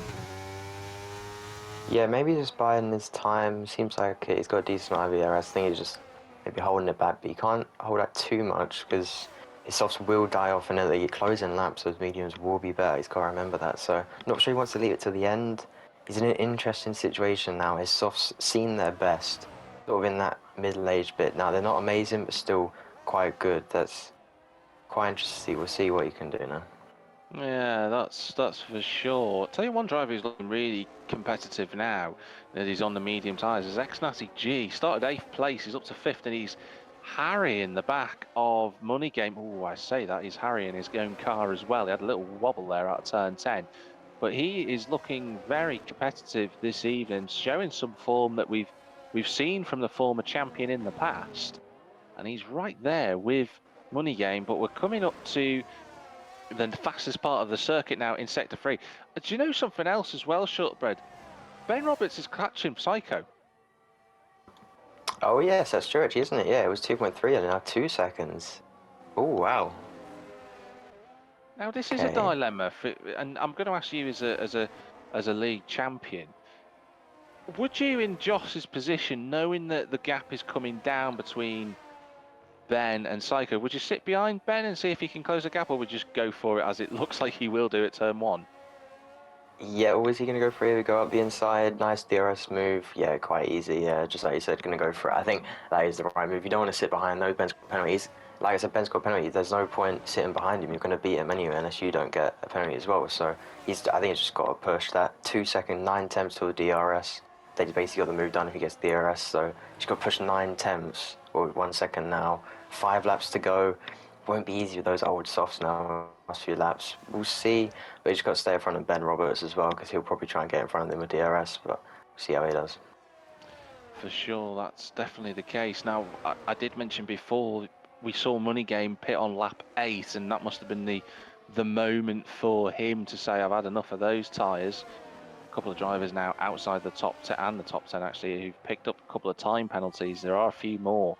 Yeah, maybe just buying his time. Seems like he's got a decent IVR. I think he's just maybe holding it back, but you can't hold that too much because his softs will die off and then the closing laps, those mediums will be better. He's got to remember that. So, not sure he wants to leave it to the end. He's in an interesting situation now. His softs seen their best, sort of in that middle-aged bit. Now, they're not amazing, but still quite good. That's quite interesting to see. We'll see what he can do now. Yeah, that's for sure. Tell you one driver who's looking really competitive now that he's on the medium tyres is X-Natty G. Started 8th place, he's up to 5th, and he's harrying the back of Money Game. Oh, I say that, he's harrying his own car as well. He had a little wobble there out of turn 10. But he is looking very competitive this evening, showing some form that we've seen from the former champion in the past. And he's right there with Money Game, but we're coming up to the fastest part of the circuit now in Sector 3. Do you know something else as well, Shortbread? Ben Roberts is catching Psycho. Oh, yes, that's true, actually, isn't it? Yeah, it was 2.3 and now 2 seconds. Oh, wow. Now, this is a dilemma, and I'm going to ask you as a league champion. Would you, in Joss's position, knowing that the gap is coming down between Ben and Psycho, would you sit behind Ben and see if he can close the gap, or would you just go for it as it looks like he will do at turn 1? Yeah, or is he going to go for it? Go up the inside, nice DRS move. Yeah, quite easy. Yeah, just like you said, going to go for it. I think that is the right move. You don't want to sit behind those Ben's penalties. Like I said, Ben's got penalties. There's no point sitting behind him. You're going to beat him anyway unless you don't get a penalty as well. So I think he's just got to push that 2 second, 9 tenths to the DRS. They basically got the move done if he gets DRS. So he's got to push 9 tenths or 1 second now. 5 laps to go. Won't be easy with those old softs now. Last few laps, we'll see. But he's got to stay in front of Ben Roberts as well because he'll probably try and get in front of them with DRS. But we'll see how he does. For sure, that's definitely the case. Now, I did mention before we saw Money Game pit on lap 8, and that must have been the moment for him to say, I've had enough of those tyres. A couple of drivers now outside the top 10 and the top 10 actually who've picked up a couple of time penalties. There are a few more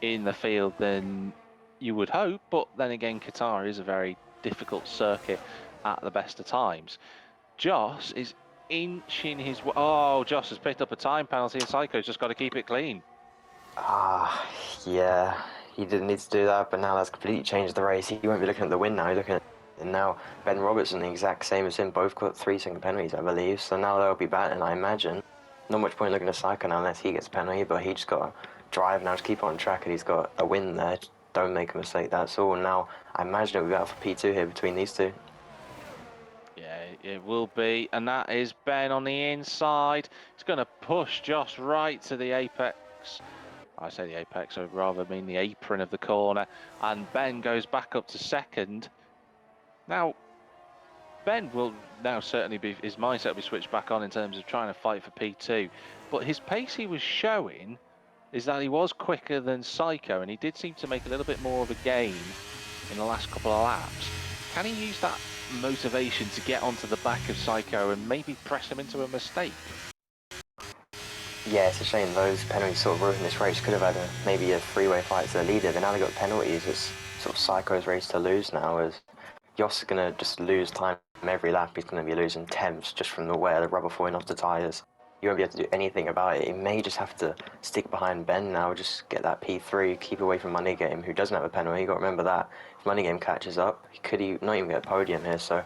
in the field than you would hope, but then again, Qatar is a very difficult circuit at the best of times. Joss is inching his... Oh, Joss has picked up a time penalty and Psycho's just got to keep it clean. Ah, yeah, he didn't need to do that, but now that's completely changed the race. He won't be looking at the win now, he's looking at... And now Ben Robertson, the exact same as him, both got 3 second penalties, I believe, so now they'll be battling, I imagine. Not much point looking at Psycho now unless he gets a penalty, but he just got to drive now, just keep on track, and he's got a win there. Don't make a mistake, that's all. And now I imagine it'll be battle for P2 here between these two. Yeah, it will be, and that is Ben on the inside. He's going to push Joss right to the apex. I say the apex, I rather mean the apron of the corner, and Ben goes back up to second. Now, Ben will now certainly be, his mindset will be switched back on in terms of trying to fight for P2, but his pace he was showing is that he was quicker than Psycho, and he did seem to make a little bit more of a gain in the last couple of laps. Can he use that motivation to get onto the back of Psycho and maybe press him into a mistake? Yeah, it's a shame those penalties sort of ruined this race. Could have had maybe a three-way fight to the leader, but now they've got penalties. It's sort of Psycho's race to lose now, as Joss is going to just lose time every lap he's going to be losing temps just from the wear, the rubber falling off the tyres. You won't be able to do anything about it. He may just have to stick behind Ben now, just get that P3, keep away from Money Game, who doesn't have a penalty. You got to remember that. If Money Game catches up, he could not even get a podium here. So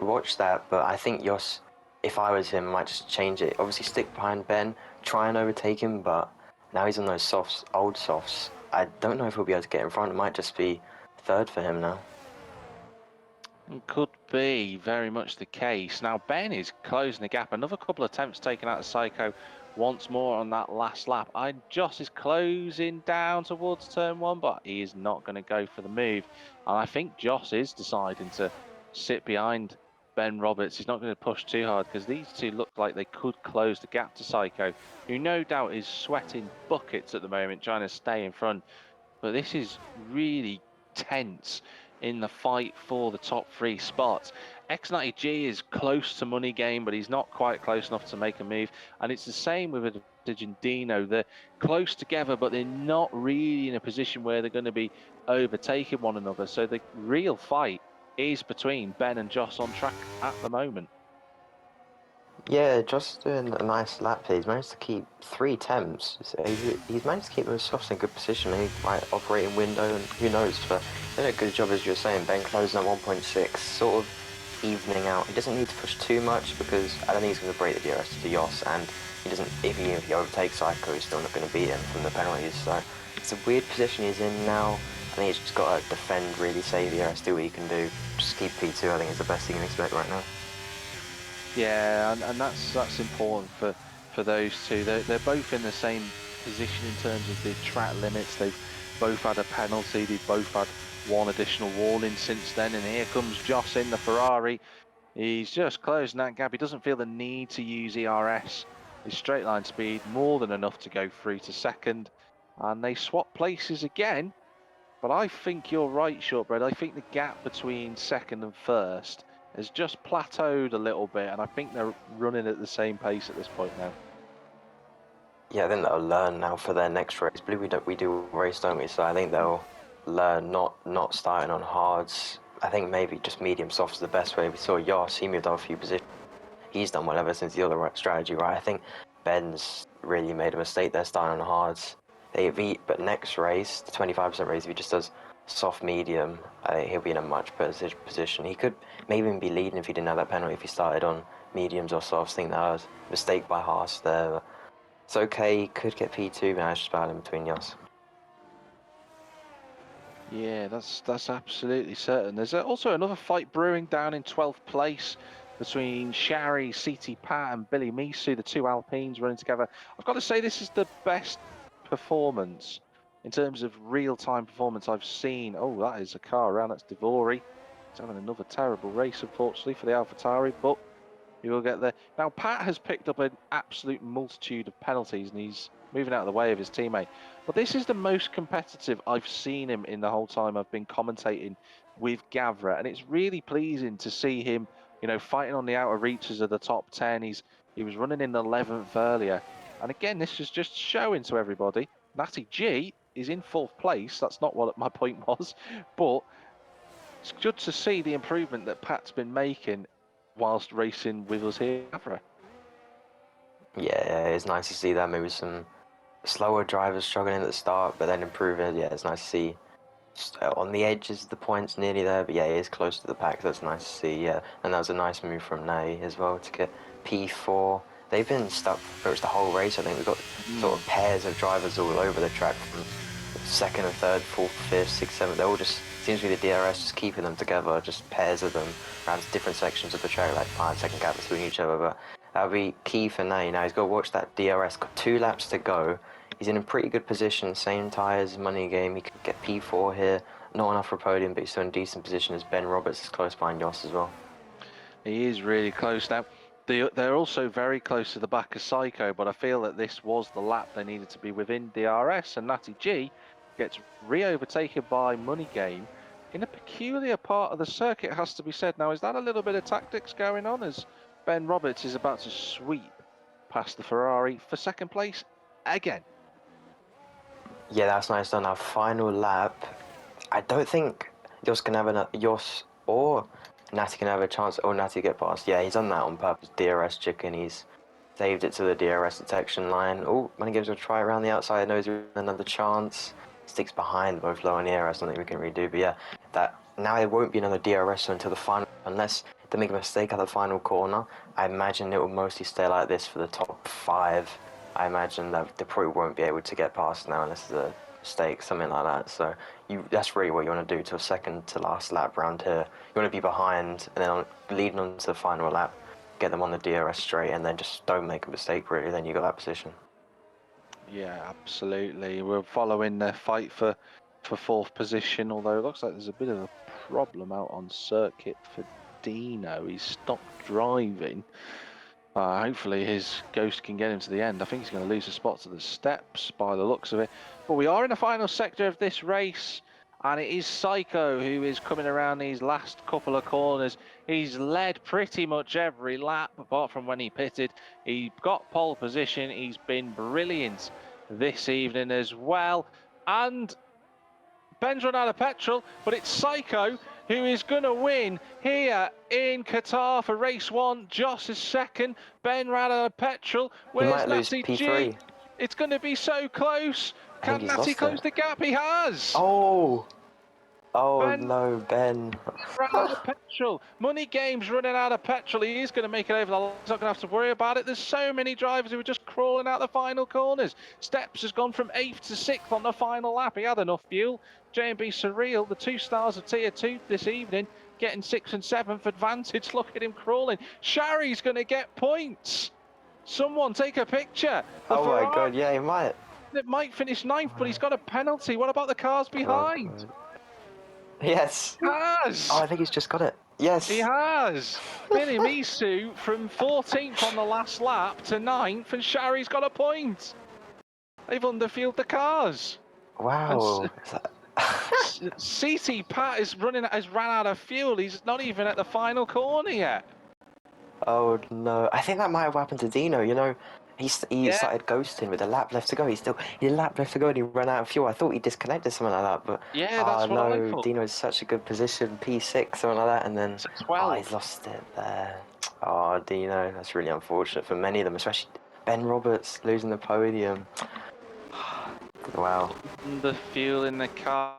watch that. But I think Jos, if I was him, I might just change it. Obviously, stick behind Ben, try and overtake him. But now he's on those softs, old softs. I don't know if he'll be able to get in front. It might just be third for him now. It could be very much the case. Now Ben is closing the gap. Another couple of attempts taken out of Psycho once more on that last lap. Joss is closing down towards turn one, but he is not going to go for the move. And I think Joss is deciding to sit behind Ben Roberts. He's not going to push too hard because these two look like they could close the gap to Psycho, who no doubt is sweating buckets at the moment, trying to stay in front. But this is really tense in the fight for the top three spots. X90G is close to Money Game, but he's not quite close enough to make a move. And it's the same with Advantage and Dino. They're close together, but they're not really in a position where they're going to be overtaking one another. So the real fight is between Ben and Joss on track at the moment. Yeah, just doing a nice lap here. He's managed to keep 3 temps. So he's managed to keep those softs in good position. He might operate in window, and who knows. But he did a good job, as you were saying. Ben closing at 1.6, sort of evening out. He doesn't need to push too much because I don't think he's going to break the DRS to the Yos, and he doesn't. If he overtakes Psycho, he's still not going to beat him from the penalties. So it's a weird position he's in now. I think he's just got to defend, really save the DRS, do what he can do. Just keep P2. I think is the best he can expect right now. Yeah, and that's important for those two. They're both in the same position in terms of the track limits. They've both had a penalty. They've both had one additional warning since then. And here comes Joss in the Ferrari. He's just closing that gap. He doesn't feel the need to use ERS. His straight line speed more than enough to go through to second. And they swap places again. But I think you're right, Shortbread. I think the gap between second and first has just plateaued a little bit, and I think they're running at the same pace at this point now. Yeah, I think they'll learn now for their next race. I believe we do race, don't we? So I think they'll learn not starting on hards. I think maybe just medium soft is the best way. We saw Yos, he moved up a few positions. He's done well ever since the other strategy, right? I think Ben's really made a mistake there starting on hards. But next race, the 25% race, if he just does soft medium, I think he'll be in a much better position. He could maybe even be leading if he didn't have that penalty, if he started on mediums or softs. I think that was a mistake by Haas there. It's okay, he could get P2, but I was just battling between Yos. Yeah, that's absolutely certain. There's also another fight brewing down in 12th place between Shari, CT Pat and Billy Misu, the two Alpines running together. I've got to say this is the best performance in terms of real-time performance I've seen. Oh, that is a car around. That's Devori. He's having another terrible race, unfortunately, for the AlphaTauri, but he will get there. Now, Pat has picked up an absolute multitude of penalties, and he's moving out of the way of his teammate. But this is the most competitive I've seen him in the whole time I've been commentating with Gavra, and it's really pleasing to see him, fighting on the outer reaches of the top 10. He was running in 11th earlier, and again, this is just showing to everybody. Natty G is in 4th place. That's not what my point was, but it's good to see the improvement that Pat's been making whilst racing with us here at Gavra. Yeah, it's nice to see that. Maybe some slower drivers struggling at the start, but then improving. Yeah, it's nice to see. On the edges, the points nearly there, but yeah, he is close to the pack. So that's nice to see. Yeah, and that was a nice move from Nai as well to get P4. They've been stuck pretty much the whole race. I think we've got sort of pairs of drivers all over the track from second and third, fourth, fifth, sixth, seventh. They're all just seems to be the DRS just keeping them together, just pairs of them around different sections of the track, like 5-second gap between each other. But that'll be key for Nai. Now he's got to watch that DRS. Got 2 laps to go. He's in a pretty good position, same tyres, Money Game. He could get P4 here. Not enough for a podium, but he's still in decent position as Ben Roberts is close behind Yos as well. He is really close now. They're also very close to the back of Psycho, but I feel that this was the lap they needed to be within DRS, and Natty G gets re-overtaken by Money Game in a peculiar part of the circuit, has to be said. Now, is that a little bit of tactics going on as Ben Roberts is about to sweep past the Ferrari for second place again? Yeah, that's nice done. Our final lap. I don't think Yos can have Yos or Natty can have a chance. Oh, Natty get past. Yeah, he's done that on purpose. DRS chicken. He's saved it to the DRS detection line. Oh, when he gives it a try around the outside, knows another chance. Sticks behind both low and ERS. Nothing we can redo. But yeah, that now there won't be another DRS until the final, unless they make a mistake at the final corner. I imagine it will mostly stay like this for the top 5. I imagine that they probably won't be able to get past now unless there's a mistake, something like that. So that's really what you want to do to a second to last lap round here. You want to be behind and then leading on to the final lap, get them on the DRS straight, and then just don't make a mistake really. Then you got that position. Yeah, absolutely. We're following the fight for 4th position, although it looks like there's a bit of a problem out on circuit for Dino. He's stopped driving. Hopefully his ghost can get him to the end. I think he's going to lose a spot to the steps by the looks of it. But we are in the final sector of this race, and it is Psycho who is coming around these last couple of corners. He's led pretty much every lap, apart from when he pitted. He got pole position. He's been brilliant this evening as well. And Ben's run out of petrol, but it's Psycho who is going to win here in Qatar for race 1. Joss is second. Ben ran out of petrol. Where's might lose Natty P3. G? It's going to be so close. I think Can he's Natty lost close it. the gap? He has. Oh Ben no, Ben. ran out of petrol. Money Game's running out of petrol. He is going to make it over the line. He's not going to have to worry about it. There's so many drivers who are just crawling out the final corners. Steps has gone from 8th to 6th on the final lap. He had enough fuel. J&B Surreal, the 2 stars of Tier 2 this evening, getting 6th and 7th advantage. Look at him crawling. Shari's going to get points. Someone take a picture. The Oh my Ferrari god, yeah, he might. that might finish 9th, but he's got a penalty. What about the cars behind? Yes. Has. Oh, I think he's just got it. Yes. He has. Billy Misu from 14th on the last lap to 9th, and Shari's got a point. They've underfueled the cars. Wow. CT Pat has ran out of fuel. He's not even at the final corner yet. Oh no, I think that might have happened to Dino. You know, he Yeah. started ghosting with a lap left to go. He had a lap left to go and he ran out of fuel. I thought he disconnected something like that, but Yeah, that's what I thought. Dino's such a good position, P6 something like that, and then It's 12. he's lost it there. Oh, Dino, that's really unfortunate for many of them, especially Ben Roberts losing the podium. Wow. The fuel in the car.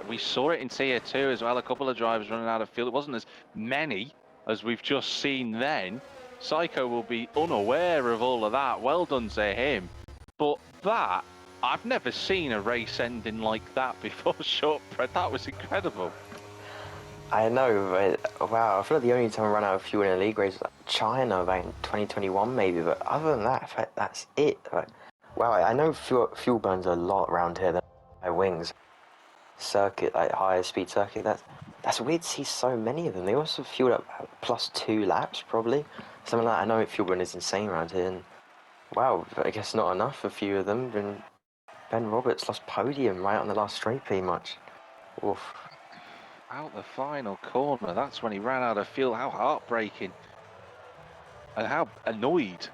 We saw it in Tier 2 as well. A couple of drivers running out of fuel. It wasn't as many as we've just seen then. Psycho will be unaware of all of that. Well done to him. But that, I've never seen a race ending like that before, Shortbread. That was incredible. I know, but wow, I feel like the only time I ran out of fuel in a league race was like China back in 2021 maybe, but other than that, I feel like that's it. Like, wow, I know fuel burns a lot around here than my wings. Circuit, like higher speed circuit, that's weird to see so many of them. They also fueled up plus 2 laps probably. Something like that. I know fuel burn is insane around here, and wow, I guess not enough for a few of them. And Ben Roberts lost podium right on the last straight pretty much. Oof. Out the final corner, that's when he ran out of fuel. How heartbreaking. And how annoyed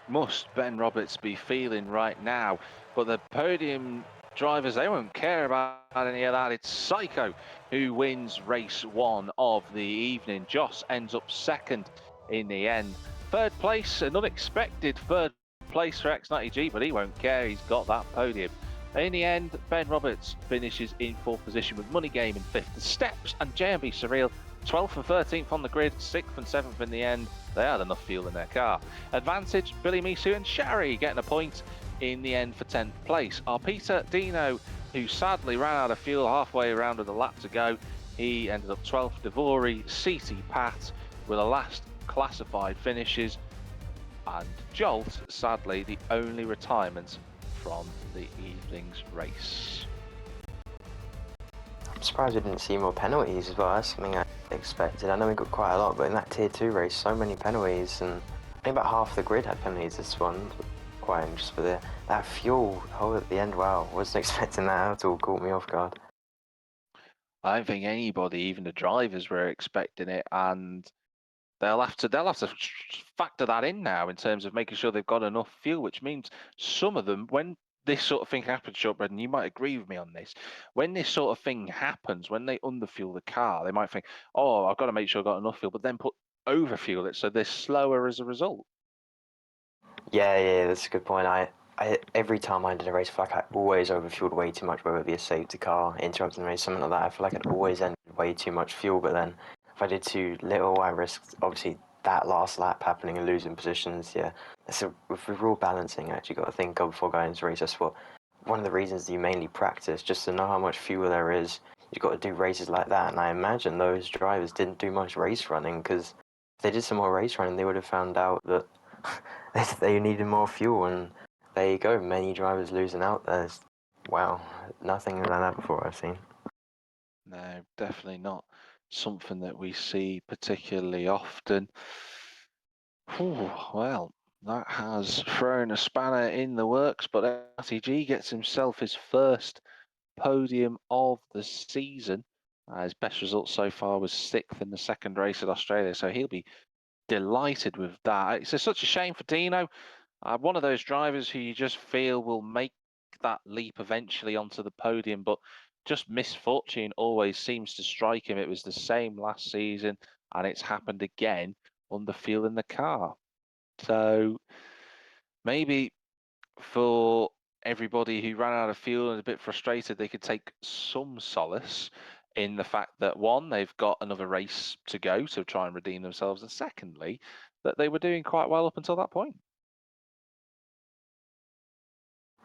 must Ben Roberts be feeling right now. But the podium drivers, they won't care about any of that. It's Psycho who wins race 1 of the evening. Joss ends up second in the end. Third place, an unexpected third place for X90G, but he won't care. He's got that podium. In the end, Ben Roberts finishes in 4th position with Money Game in 5th. The Steps and J&B Surreal 12th and 13th on the grid, 6th and 7th in the end. They had enough fuel in their car. Advantage, Billy Misu and Shari getting a point in the end for 10th place. Our Peter Dino, who sadly ran out of fuel halfway around with a lap to go, he ended up 12th. Devori, CT Pat were the last classified finishes. And Jolt, sadly, the only retirement from the evening's race. I'm surprised we didn't see more penalties as well. That's something I expected. I know we got quite a lot, but in that Tier 2 race, so many penalties, and I think about half the grid had penalties this one. Quite interesting for that fuel hole at the end. Wow, wasn't expecting that at all. Caught me off guard. I don't think anybody, even the drivers, were expecting it, and they'll have to factor that in now in terms of making sure they've got enough fuel, which means some of them, when this sort of thing happens, Shortbread, and you might agree with me on this. When this sort of thing happens, when they underfuel the car, they might think, "Oh, I've got to make sure I've got enough fuel," but then overfuel it, so they're slower as a result. Yeah, that's a good point. Every time I did a race, I feel like I always overfueled way too much, whether it be a safety car, interrupting the race, something like that. I feel like I'd always end with way too much fuel, but then if I did too little, I risked obviously that last lap happening and losing positions. Yeah, so with real balancing, actually got to think of before going into race. That's one of the reasons you mainly practice, just to know how much fuel there is. You've got to do races like that, and I imagine those drivers didn't do much race running because if they did some more race running, they would have found out that they needed more fuel, and there you go. Many drivers losing out. There's wow, nothing like that before I've seen. No, definitely not something that we see particularly often. Whew, well, that has thrown a spanner in the works, but RTG gets himself his first podium of the season. His best result so far was 6th in the second race at Australia, so he'll be delighted with that. It's such a shame for Dino. One of those drivers who you just feel will make that leap eventually onto the podium, but just misfortune always seems to strike him. It was the same last season, and it's happened again under fuel in the car. So maybe for everybody who ran out of fuel and is a bit frustrated, they could take some solace in the fact that one, they've got another race to go to try and redeem themselves, and secondly, that they were doing quite well up until that point.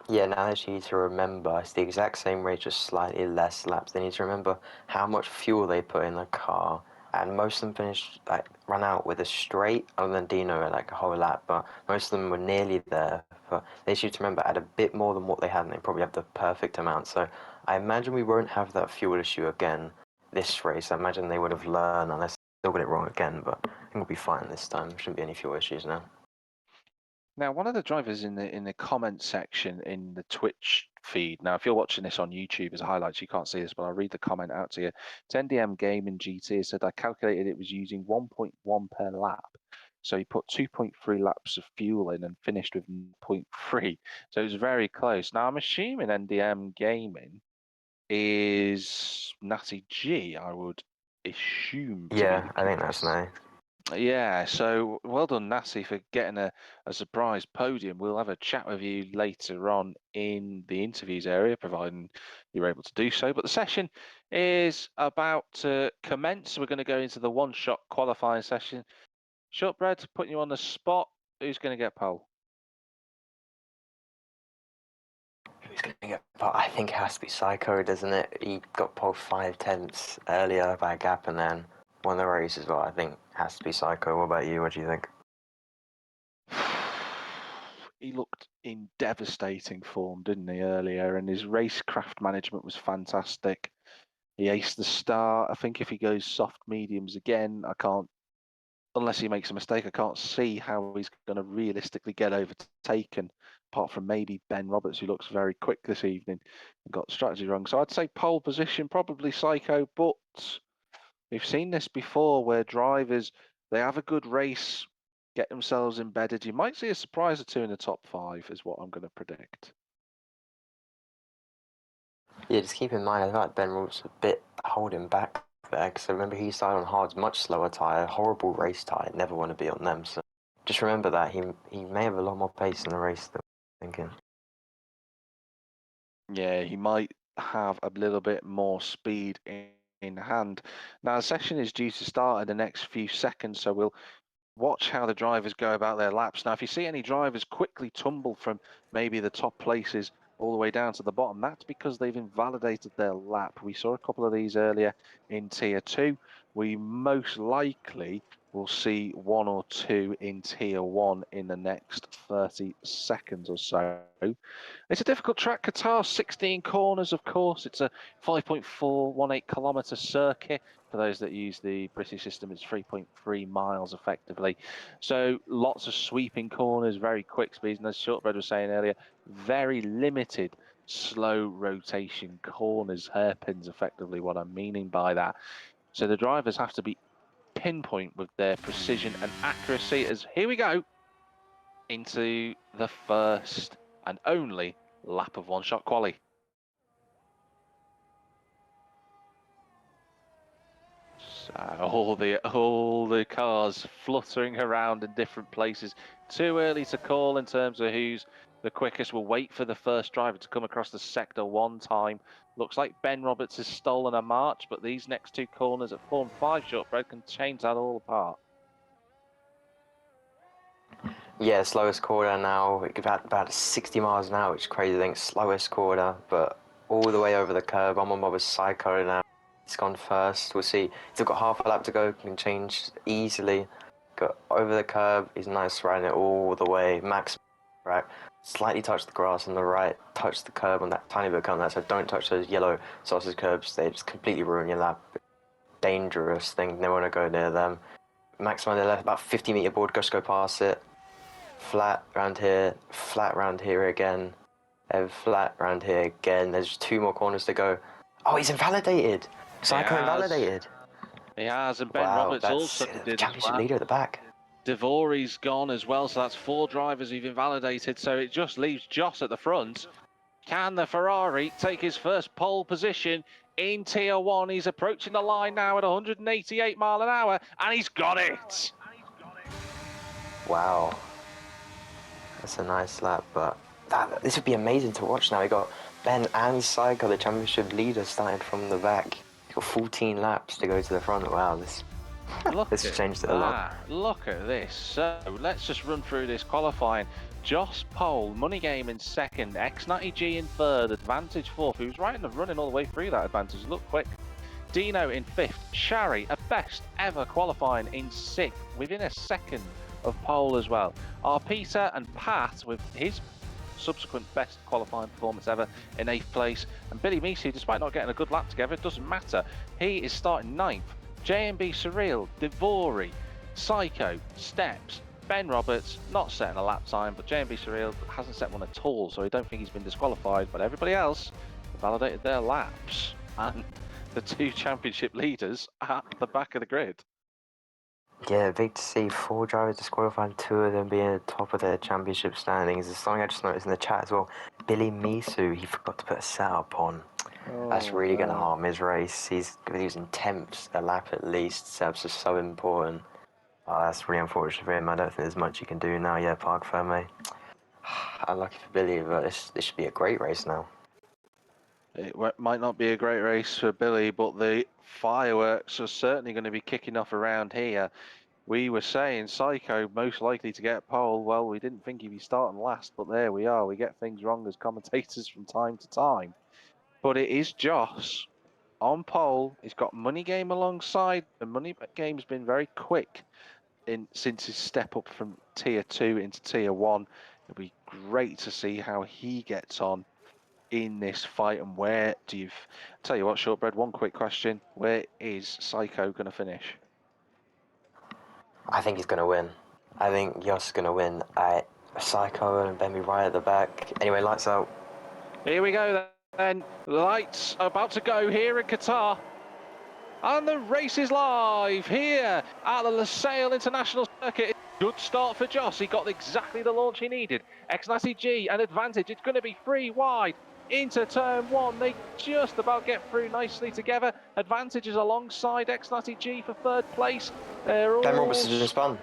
Yeah, now they need to remember it's the exact same race, just slightly less laps. They need to remember how much fuel they put in the car, and most of them finished ran out with a straight, other than Dino like a whole lap, but most of them were nearly there. But they should remember add a bit more than what they had, and they probably have the perfect amount. So I imagine we won't have that fuel issue again this race. I imagine they would have learned, unless they still got it wrong again. But I think we'll be fine this time. There shouldn't be any fuel issues now. Now, one of the drivers in the comment section in the Twitch feed. Now, if you're watching this on YouTube as a highlight, you can't see this, but I'll read the comment out to you. It's NDM Gaming GT said, I calculated it was using 1.1 per lap. So he put 2.3 laps of fuel in and finished with 0.3. So it was very close. Now, I'm assuming NDM Gaming is Natty G, I would assume to be Yeah, the I think that's case. nice. Yeah, so well done, Nassi, for getting a surprise podium. We'll have a chat with you later on in the interviews area, providing you're able to do so. But the session is about to commence. We're going to go into the one-shot qualifying session. Shortbread, putting you on the spot. Who's going to get pole? Who's going to get pole? I think it has to be Psycho, doesn't it? He got pole 5/10 earlier by a gap and then won the race as well. I think it has to be Psycho. What about you? What do you think? He looked in devastating form, didn't he, earlier? And his racecraft management was fantastic. He aced the start. I think if he goes soft mediums again, I can't, unless he makes a mistake, I can't see how he's going to realistically get overtaken, apart from maybe Ben Roberts, who looks very quick this evening and got strategy wrong. So I'd say pole position, probably Psycho, but we've seen this before where drivers, they have a good race, get themselves embedded. You might see a surprise or two in the top 5, is what I'm going to predict. Yeah, just keep in mind, I feel like Ben Roberts a bit holding back there, because I remember he started on hards, much slower tyre, horrible race tyre, never want to be on them. So just remember that he may have a lot more pace in the race than I'm thinking. Yeah, he might have a little bit more speed in hand. Now, the session is due to start in the next few seconds, so we'll watch how the drivers go about their laps. Now, if you see any drivers quickly tumble from maybe the top places all the way down to the bottom, that's because they've invalidated their lap. We saw a couple of these earlier in Tier 2. We most likely will see 1 or 2 in Tier 1 in the next 30 seconds or so. It's a difficult track, Qatar, 16 corners, of course. It's a 5.418 kilometre circuit. For those that use the British system, it's 3.3 miles effectively. So lots of sweeping corners, very quick speeds. And as Shortbread was saying earlier, very limited slow rotation corners, hairpins, effectively what I'm meaning by that. So the drivers have to be pinpoint with their precision and accuracy as here we go into the first and only lap of one-shot quali. So all the cars fluttering around in different places. Too early to call in terms of who's the quickest. We'll wait for the first driver to come across the sector one time. Looks like Ben Roberts has stolen a march, but these next two corners at 4 and 5 shortbread can change that all apart. Yeah, slowest corner now, about 60 miles an hour, which is crazy. I think slowest corner, but all the way over the curb. I'm on Bob's Psycho now. He's gone first. We'll see. He's got half a lap to go. Can change easily. Got over the curb. He's nice riding it all the way. Max, right? Slightly touched the grass on the right. Touched the curb on that tiny bit on that. So don't touch those yellow sausage curbs. They just completely ruin your lap. Dangerous thing. Never want to go near them. Max on the left, about 50-meter board. Just go past it. Flat around here, flat around here again, flat around here again. There's 2 more corners to go. Oh, he's invalidated. Psycho invalidated. He has, and Ben Wow, Roberts that's also the did as championship well. leader at the back. Devori's gone as well, so that's 4 drivers who've invalidated. So it just leaves Joss at the front. Can the Ferrari take his first pole position in Tier 1? He's approaching the line now at 188 mile an hour, and he's got it. Wow. That's a nice lap, but this would be amazing to watch now. We got Ben and Psycho, the championship leader, starting from the back. He's got 14 laps to go to the front. Wow, this changed it a lot. Look at this. So let's just run through this qualifying. Joss pole, Money Game in second, X90G in third, Advantage fourth. He was right in the running all the way through that Advantage. Look quick. Dino in fifth, Shari, a best ever qualifying in sixth, within a second of pole as well. Our Peter and Pat with his subsequent best qualifying performance ever in 8th place, and Billy Meesey, despite not getting a good lap together, it doesn't matter. He is starting 9th. JMB Surreal, Devori, Psycho, Steps, Ben Roberts, not setting a lap time, but JMB Surreal hasn't set one at all, so I don't think he's been disqualified, but everybody else validated their laps. And the 2 championship leaders at the back of the grid. Yeah, big to see 4 drivers disqualified, 2 of them being at the top of their championship standings. There's something I just noticed in the chat as well. Billy Misu, he forgot to put a setup on. That's really going to harm his race. He's using 10ths a lap at least. Setups are so important. Oh, that's really unfortunate for him. I don't think there's much you can do now. Yeah, Park Ferme. Unlucky for Billy, but this should be a great race now. It might not be a great race for Billy, but the fireworks are certainly going to be kicking off around here. We were saying Psycho most likely to get pole. Well, we didn't think he'd be starting last, but there we are. We get things wrong as commentators from time to time. But it is Joss on pole. He's got Money Game alongside, and Money Game's been very quick since his step up from Tier 2 into Tier 1. It'll be great to see how he gets on in this fight, and where do you tell you what, Shortbread, one quick question: where is Psycho going to finish? I think he's going to win. I think Joss is going to win. Psycho and Bemby right at the back. Anyway, lights out. Here we go then. Lights are about to go here in Qatar. And the race is live here at the Lusail International Circuit. Good start for Joss. He got exactly the launch he needed. X90G, an advantage. It's going to be 3 wide into turn 1. They just about get through nicely together. Advantages alongside X90G for 3rd place. Ben Roberts has just spun.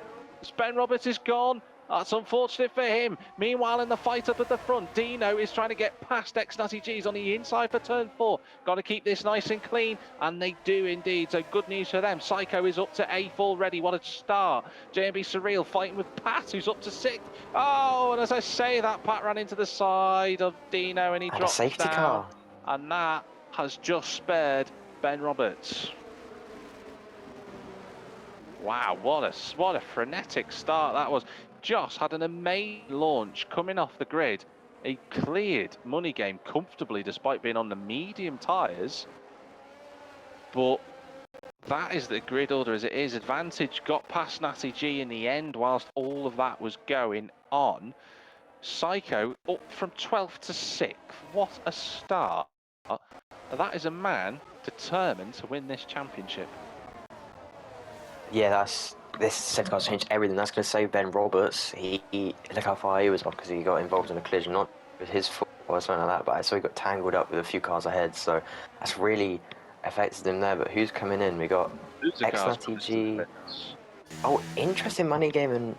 Ben Roberts is gone. That's unfortunate for him. Meanwhile, in the fight up at the front, Dino is trying to get past X90Gs on the inside for turn 4. Got to keep this nice and clean, and they do indeed. So good news for them. Psycho is up to 8th already. What a start. JMB Surreal fighting with Pat, who's up to 6th. Oh, and as I say that, Pat ran into the side of Dino, and he dropped down. A safety car. And that has just spared Ben Roberts. Wow, what a frenetic start that was. Joss had an amazing launch coming off the grid. He cleared Money Game comfortably despite being on the medium tyres. But that is the grid order as it is. Advantage got past Natty G in the end whilst all of that was going on. Psycho up from 12th to 6th. What a start. That is a man determined to win this championship. Yeah, this safety car's changed everything. That's going to save Ben Roberts. He look how far he was off because he got involved in a collision, not with his fault. or something like that. But I saw he got tangled up with a few cars ahead, so that's really affected him there. But who's coming in? We got Who's the cars X13G. Oh, interesting money game, and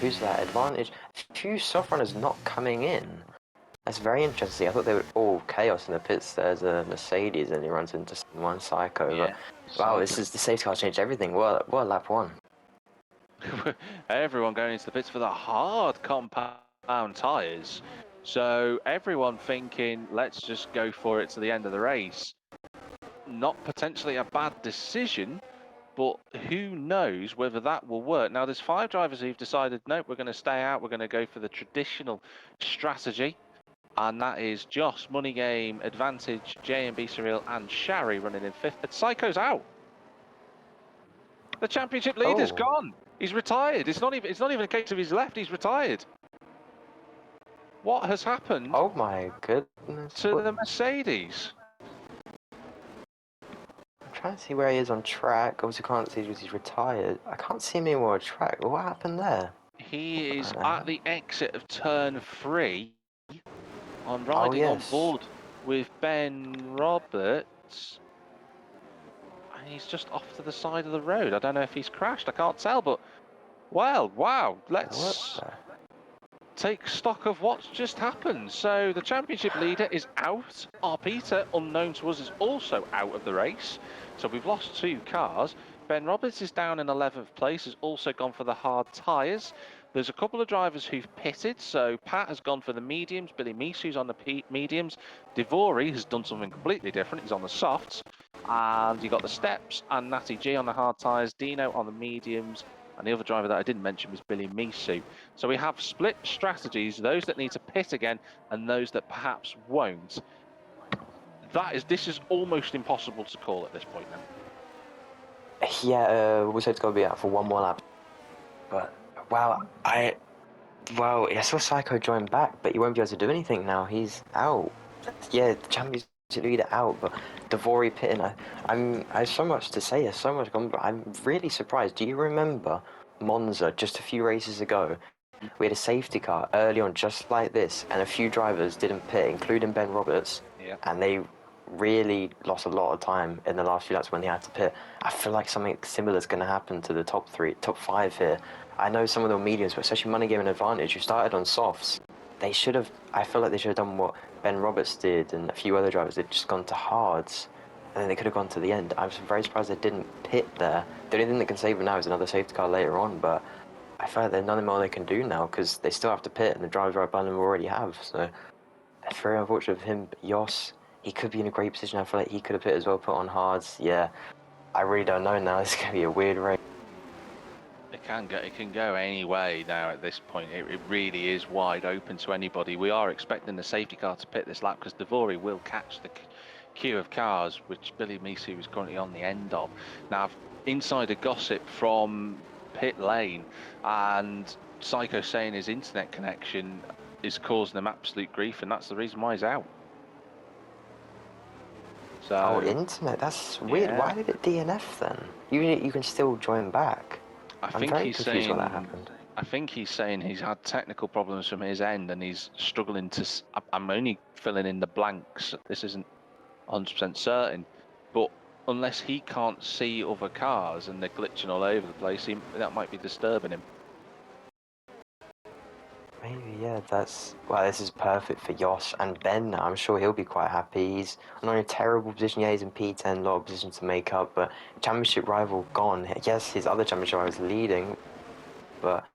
who's that? Advantage. A few soft runners not coming in. That's very interesting. I thought they would all chaos in the pits. There's a Mercedes, and he runs into one Psycho. Yeah, but wow, this is the safety car changed everything. What a lap one. Everyone going into the pits for the hard compound tyres. So everyone thinking, let's just go for it to the end of the race. Not potentially a bad decision, but who knows whether that will work. Now, there's 5 drivers who've decided, no, we're going to stay out. We're going to go for the traditional strategy. And that is Joss, Money Game, Advantage, J&B Surreal, and Shari running in 5th. But Psycho's out. The championship leader's gone. He's retired. It's not even a case of he's left. He's retired. What has happened? Oh my goodness! To the Mercedes. I'm trying to see where he is on track. Obviously, can't see because he's retired. I can't see him anymore on track. What happened there? He is at the exit of turn 3. On riding on board with Ben Roberts. And he's just off to the side of the road. I don't know if he's crashed. I can't tell, but well, wow. Let's take stock of what's just happened. So the championship leader is out. Our Peter, unknown to us, is also out of the race. So we've lost 2 cars. Ben Roberts is down in 11th place, has also gone for the hard tyres. There's a couple of drivers who've pitted, so Pat has gone for the mediums, Billy Misu's on the mediums, Devori has done something completely different, he's on the softs, and you got the steps and Natty G on the hard tyres, Dino on the mediums, and the other driver that I didn't mention was Billy Misu. So we have split strategies, those that need to pit again and those that perhaps won't. This is almost impossible to call at this point now. Yeah, we said it's got to be out for 1 more lap. But wow, I saw Psycho join back, but he won't be able to do anything now. He's out. Yeah, the championship leader out, but Devori pitting. I have so much to say. There's so much gone, but I'm really surprised. Do you remember Monza just a few races ago? We had a safety car early on, just like this, and a few drivers didn't pit, including Ben Roberts, and they really lost a lot of time in the last few laps when they had to pit. I feel like something similar is going to happen to the top 5 here. I know some of the mediums, but especially Money Game and Advantage, who started on softs, they should have. I feel like they should have done what Ben Roberts did and a few other drivers. They'd just gone to hards, and then they could have gone to the end. I'm very surprised they didn't pit there. The only thing that can save them now is another safety car later on, but I feel like there's nothing more they can do now because they still have to pit, and the drivers right behind them already have. So it's very unfortunate for him. But Jos, he could be in a great position. I feel like he could have pit as well, put on hards. Yeah, I really don't know now. It's going to be a weird race. It can go any way now at this point. It really is wide open to anybody. We are expecting the safety car to pit this lap because Devori will catch the queue of cars, which Billy Misu is currently on the end of. Now, insider gossip from pit lane, and Psycho saying his internet connection is causing him absolute grief, and that's the reason why he's out. So, internet? That's weird. Yeah. Why did it DNF then? You can still join back. I'm very confused when that happened. I think he's saying he's had technical problems from his end and he's struggling to... I'm only filling in the blanks. This isn't 100% certain. But unless he can't see other cars and they're glitching all over the place, that might be disturbing him. Maybe, yeah, this is perfect for Jos and Ben now. I'm sure he'll be quite happy. He's not in a terrible position. Yeah, he's in P10, a lot of position to make up, but championship rival gone. Yes, his other championship rival is leading, but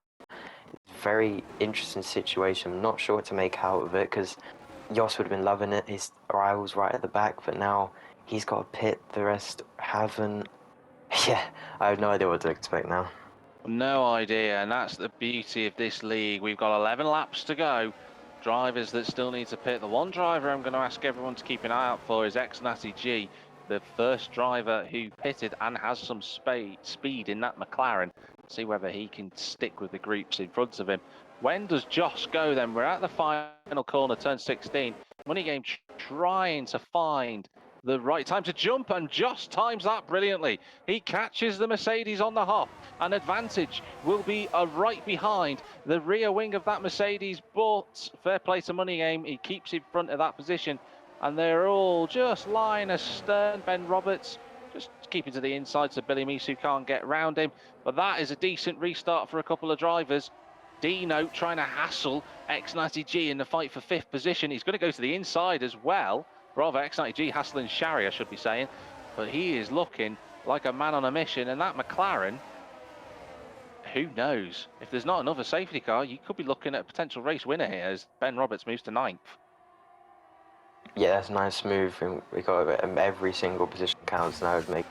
very interesting situation. I'm not sure what to make out of it, because Jos would have been loving it. His rival's right at the back, but now he's got a pit. The rest haven't. Yeah, I have no idea what to expect now. No idea, and that's the beauty of this league. We've got 11 laps to go. Drivers that still need to pit. The one driver I'm going to ask everyone to keep an eye out for is Natty G, the first driver who pitted and has some speed in that McLaren. See whether he can stick with the groups in front of him. When does Josh go then? We're at the final corner, turn 16. Money Game trying to find the right time to jump, and Josh times that brilliantly. He catches the Mercedes on the hop. An advantage will be right behind the rear wing of that Mercedes, but fair play to Money Game. He keeps in front of that position, and they're all just lying astern. Ben Roberts just keeping to the inside so Billy Misu can't get round him. But that is a decent restart for a couple of drivers. Dino trying to hassle X90G in the fight for 5th position. He's going to go to the inside as well. Rather, X90G hassling Shari, I should be saying. But he is looking like a man on a mission. And that McLaren, who knows? If there's not another safety car, you could be looking at a potential race winner here as Ben Roberts moves to 9th. Yeah, that's a nice move. And we got every single position counts now. He's going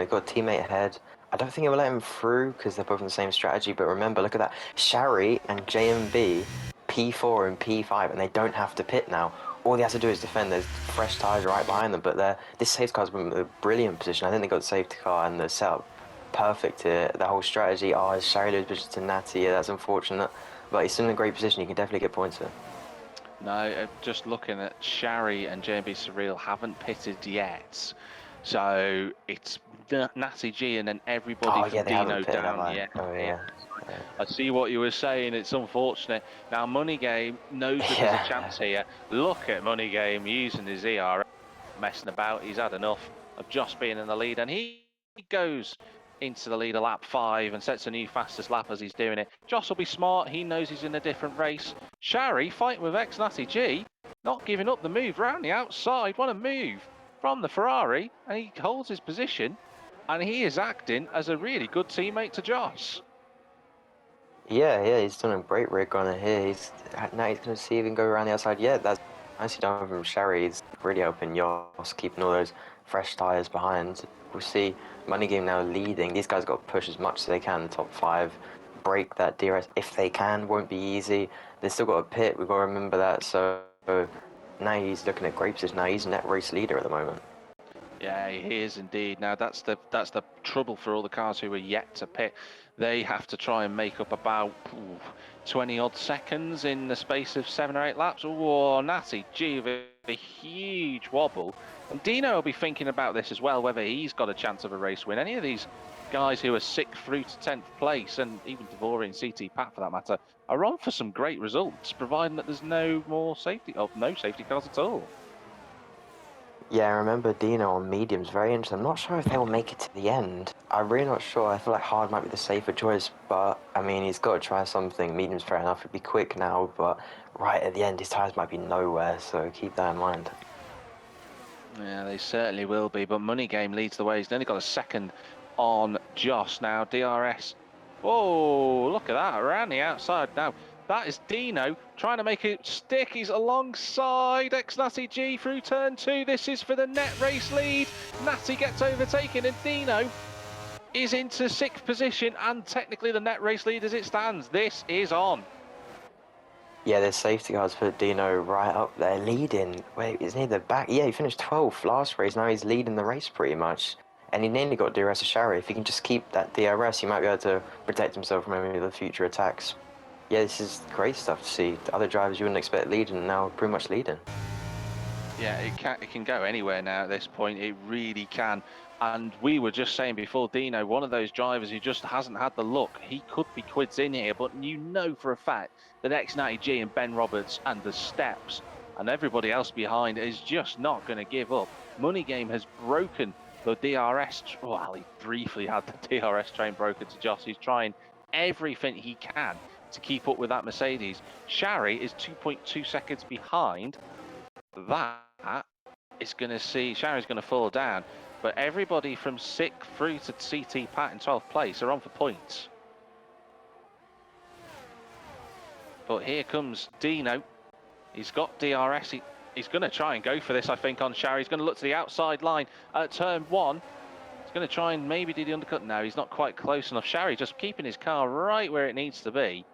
to got a teammate ahead. I don't think it will let him through because they're both in the same strategy. But remember, look at that. Shari and JMB, P4 and P5, and they don't have to pit now. All they have to do is defend. There's fresh tyres right behind them. But this safety car's been in a brilliant position. I think they got the safety car and the setup perfect here. The whole strategy. Oh, it's Shari lose position to Natty. Yeah, that's unfortunate. But he's still in a great position. You can definitely get points here. No, just looking at Shari and JMB Surreal haven't pitted yet. So it's Natty G and then everybody from Dino down. Yeah. I see what you were saying. It's unfortunate. Now Money Game knows that there's a chance here. Look at Money Game using his ER, messing about. He's had enough of just being in the lead, and he goes into the lead at lap 5 and sets a new fastest lap as he's doing it. Joss will be smart. He knows he's in a different race. Shari fighting with Natty G, not giving up the move round the outside. What a move from the Ferrari, and he holds his position, and he is acting as a really good teammate to Joss. Yeah, he's done a great rig on it here. Now he's going to see if he can go around the outside. Yeah, that's nicely done from Shari. He's really helping Joss, keeping all those fresh tyres behind. We'll see Money Game now leading. These guys got to push as much as they can in the top 5. Break that DRS if they can. Won't be easy. They've still got a pit. We've got to remember that. So now he's looking at great position. Now he's net race leader at the moment. Yeah, he is indeed. Now that's the trouble for all the cars who are yet to pit. They have to try and make up about 20 odd seconds in the space of 7 or 8 laps. Oh, Natty G with a huge wobble. And Dino will be thinking about this as well, whether he's got a chance of a race win. Any of these guys who are 6th through to 10th place, and even Devori and CT Pat for that matter, are on for some great results, providing that there's no safety cars at all. Yeah, I remember Dino on mediums, very interesting. I'm not sure if they will make it to the end. I'm really not sure. I feel like hard might be the safer choice, but I mean, he's got to try something. Medium's fair enough, it'd be quick now, but right at the end, his tyres might be nowhere, so keep that in mind. Yeah, they certainly will be, but Money Game leads the way. He's only got a second on Joss now. DRS. Whoa, look at that, around the outside now. That is Dino trying to make it stick. He's alongside Natty G through turn 2. This is for the net race lead. Natty gets overtaken and Dino is into 6th position and technically the net race lead as it stands. This is on. Yeah, there's safety cars put Dino right up there, leading. Wait, isn't he the back? Yeah, he finished 12th last race. Now he's leading the race pretty much. And he nearly got DRS to Shari. If he can just keep that DRS, he might be able to protect himself from any of the future attacks. Yeah, this is great stuff to see. The other drivers you wouldn't expect leading now pretty much leading. Yeah, it can go anywhere now at this point. It really can. And we were just saying before, Dino, one of those drivers who just hasn't had the luck. He could be quids in here, but you know for a fact that X90G and Ben Roberts and the steps and everybody else behind is just not going to give up. Money Game has broken the DRS. Well, he briefly had the DRS train broken to Joss. He's trying everything he can to keep up with that Mercedes. Shari is 2.2 seconds behind. That is going to see Shari's going to fall down, but everybody from 6th through to CT Pat in 12th place are on for points. But here comes Dino. He's got DRS. He's going to try and go for this, I think, on Shari. He's going to look to the outside line at turn 1. He's going to try and maybe do the undercut. No, he's not quite close enough. Shari just keeping his car right where it needs to be.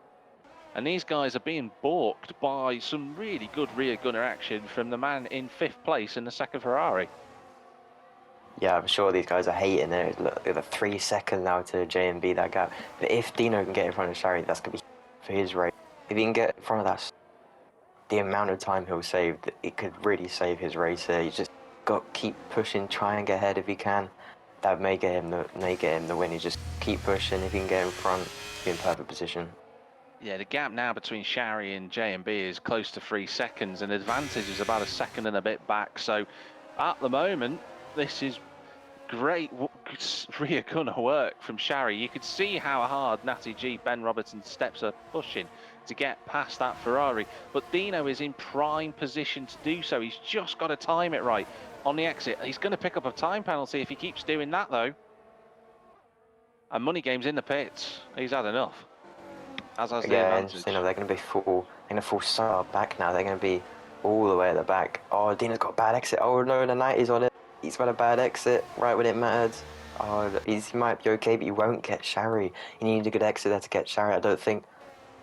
And these guys are being balked by some really good rear gunner action from the man in 5th place in the 2nd Ferrari. Yeah, I'm sure these guys are hating it. Look, they're 3 seconds now to JMB, that gap. But if Dino can get in front of Shari, that's going to be for his race. If he can get in front of that, the amount of time he'll save, it could really save his race here. keep pushing, try and get ahead if he can. That may get him the win. He just keep pushing. If he can get in front, be in perfect position. Yeah, the gap now between Shari and J&B is close to 3 seconds, and the advantage is about a second and a bit back. So at the moment, this is great rear gunner work from Shari. You could see how hard Natty G, Ben Robertson steps are pushing to get past that Ferrari. But Dino is in prime position to do so. He's just got to time it right on the exit. He's going to pick up a time penalty if he keeps doing that, though. And Money Game's in the pits. He's had enough. As has the advantage. Interesting. They're going to be full start back now. They're going to be all the way at the back. Oh, Dino's got a bad exit. Oh no, the 90's on it. He's got a bad exit right when it matters. Oh, he might be okay, but he won't get Shari. He needed a good exit there to get Shari. I don't think.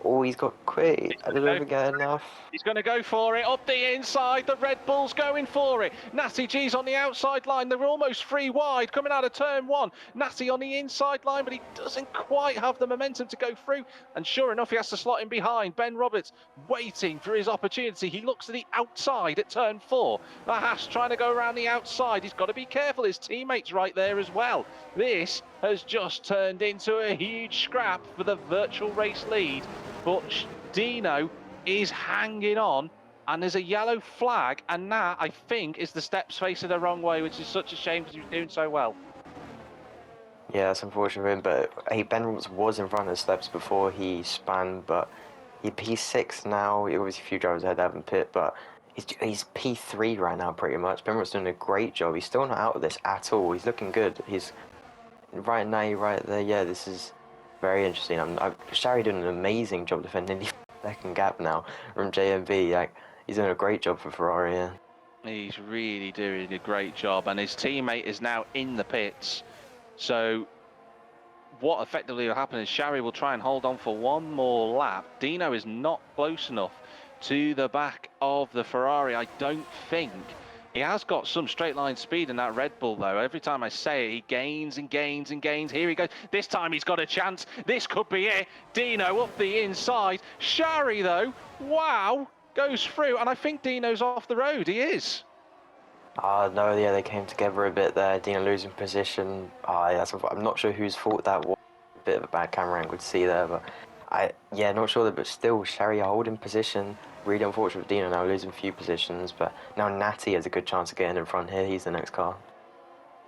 Oh, he's got quit. I don't know if he get enough. He's going to go for it up the inside. The Red Bull's going for it. Natty G's on the outside line. They're almost 3 wide coming out of turn 1. Natty on the inside line, but he doesn't quite have the momentum to go through. And sure enough, he has to slot in behind. Ben Roberts waiting for his opportunity. He looks to the outside at turn 4. The Haas trying to go around the outside. He's got to be careful. His teammate's right there as well. This has just turned into a huge scrap for the virtual race lead. But Dino is hanging on, and there's a yellow flag, and that, I think, is the steps facing the wrong way, which is such a shame because he was doing so well. Yeah, that's unfortunate for him, but hey, Ben Roberts was in front of the steps before he spun, but he's P6 now. He obviously a few drivers ahead of him pit, but he's P3 right now pretty much. Ben Roberts doing a great job. He's still not out of this at all. He's looking good. He's right now, right there. Yeah, this is very interesting. Shari doing an amazing job defending the second gap now from JMB. Like, he's doing a great job for Ferrari. Yeah. He's really doing a great job, and his teammate is now in the pits. So what effectively will happen is Shari will try and hold on for one more lap. Dino is not close enough to the back of the Ferrari, I don't think. He has got some straight line speed in that Red Bull, though. Every time I say it, he gains and gains and gains. Here he goes. This time he's got a chance. This could be it. Dino up the inside. Shari, though, wow, goes through. And I think Dino's off the road. He is. No, yeah, they came together a bit there. Dino losing position. I'm not sure whose fault that was. A bit of a bad camera angle to see there, but not sure. But still, Shari holding position. Really unfortunate for Dino now losing a few positions, but now Natty has a good chance of getting in front here. He's the next car.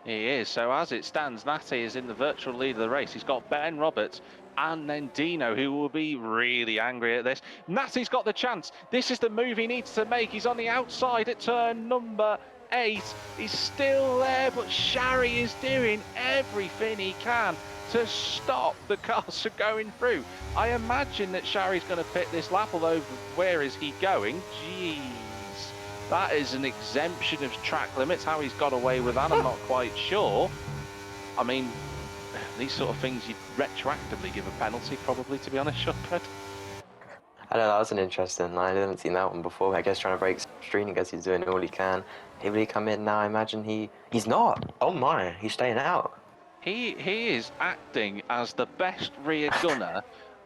He is. So as it stands, Natty is in the virtual lead of the race. He's got Ben Roberts and then Dino, who will be really angry at this. Natty's got the chance. This is the move he needs to make. He's on the outside at turn number 8. He's still there, but Shari is doing everything he can to stop the cars from going through. I imagine that Shari's going to pit this lap, although where is he going? Jeez. That is an exemption of track limits. How he's got away with that, I'm not quite sure. I mean, these sort of things you'd retroactively give a penalty, probably, to be honest, Shotbread. I don't know, that was an interesting line. I haven't seen that one before. I guess trying to break stream, I guess he's doing all he can. Will he come in now? I imagine he's not. Oh my, he's staying out. He is acting as the best rear gunner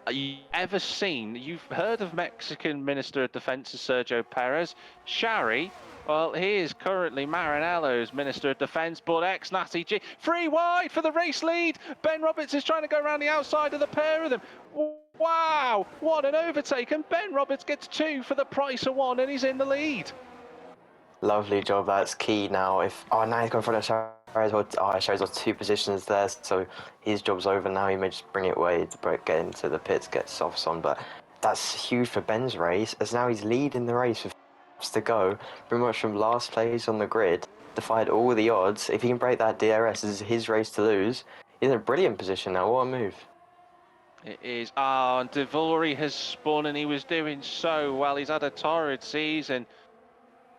you've ever seen. You've heard of Mexican Minister of Defense Sergio Perez. Shari, well, he is currently Maranello's Minister of Defense, but ex-Natty G. 3 wide for the race lead. Ben Roberts is trying to go around the outside of the pair of them. Wow, what an overtake. And Ben Roberts gets 2 for the price of 1, and he's in the lead. Lovely job. That's key now. Now he's going for the Shari as well. Shari's got 2 positions there, so his job's over now. He may just bring it away to get into the pits, get softs on, but that's huge for Ben's race, as now he's leading the race with to go, pretty much from last place on the grid, defied all the odds. If he can break that DRS, this is his race to lose. He's in a brilliant position now. What a move. It is. And Devori has spun, and he was doing so well. He's had a torrid season,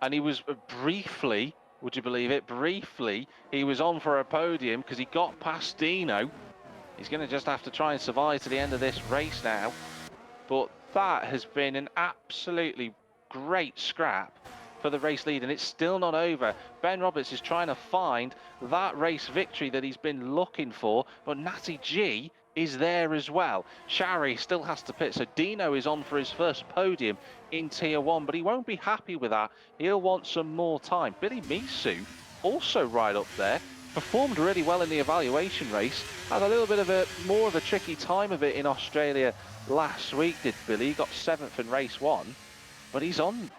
and he was briefly, would you believe it, he was on for a podium because he got past Dino. He's going to just have to try and survive to the end of this race now. But that has been an absolutely great scrap for the race lead, and it's still not over. Ben Roberts is trying to find that race victory that he's been looking for, but Natty G is there as well. Shari still has to pit, so Dino is on for his first podium in Tier 1, but he won't be happy with that. He'll want some more time. Billy Misu, also right up there, performed really well in the evaluation race, had a little bit of more of a tricky time of it in Australia last week, did Billy. He got 7th in race 1, but he's on.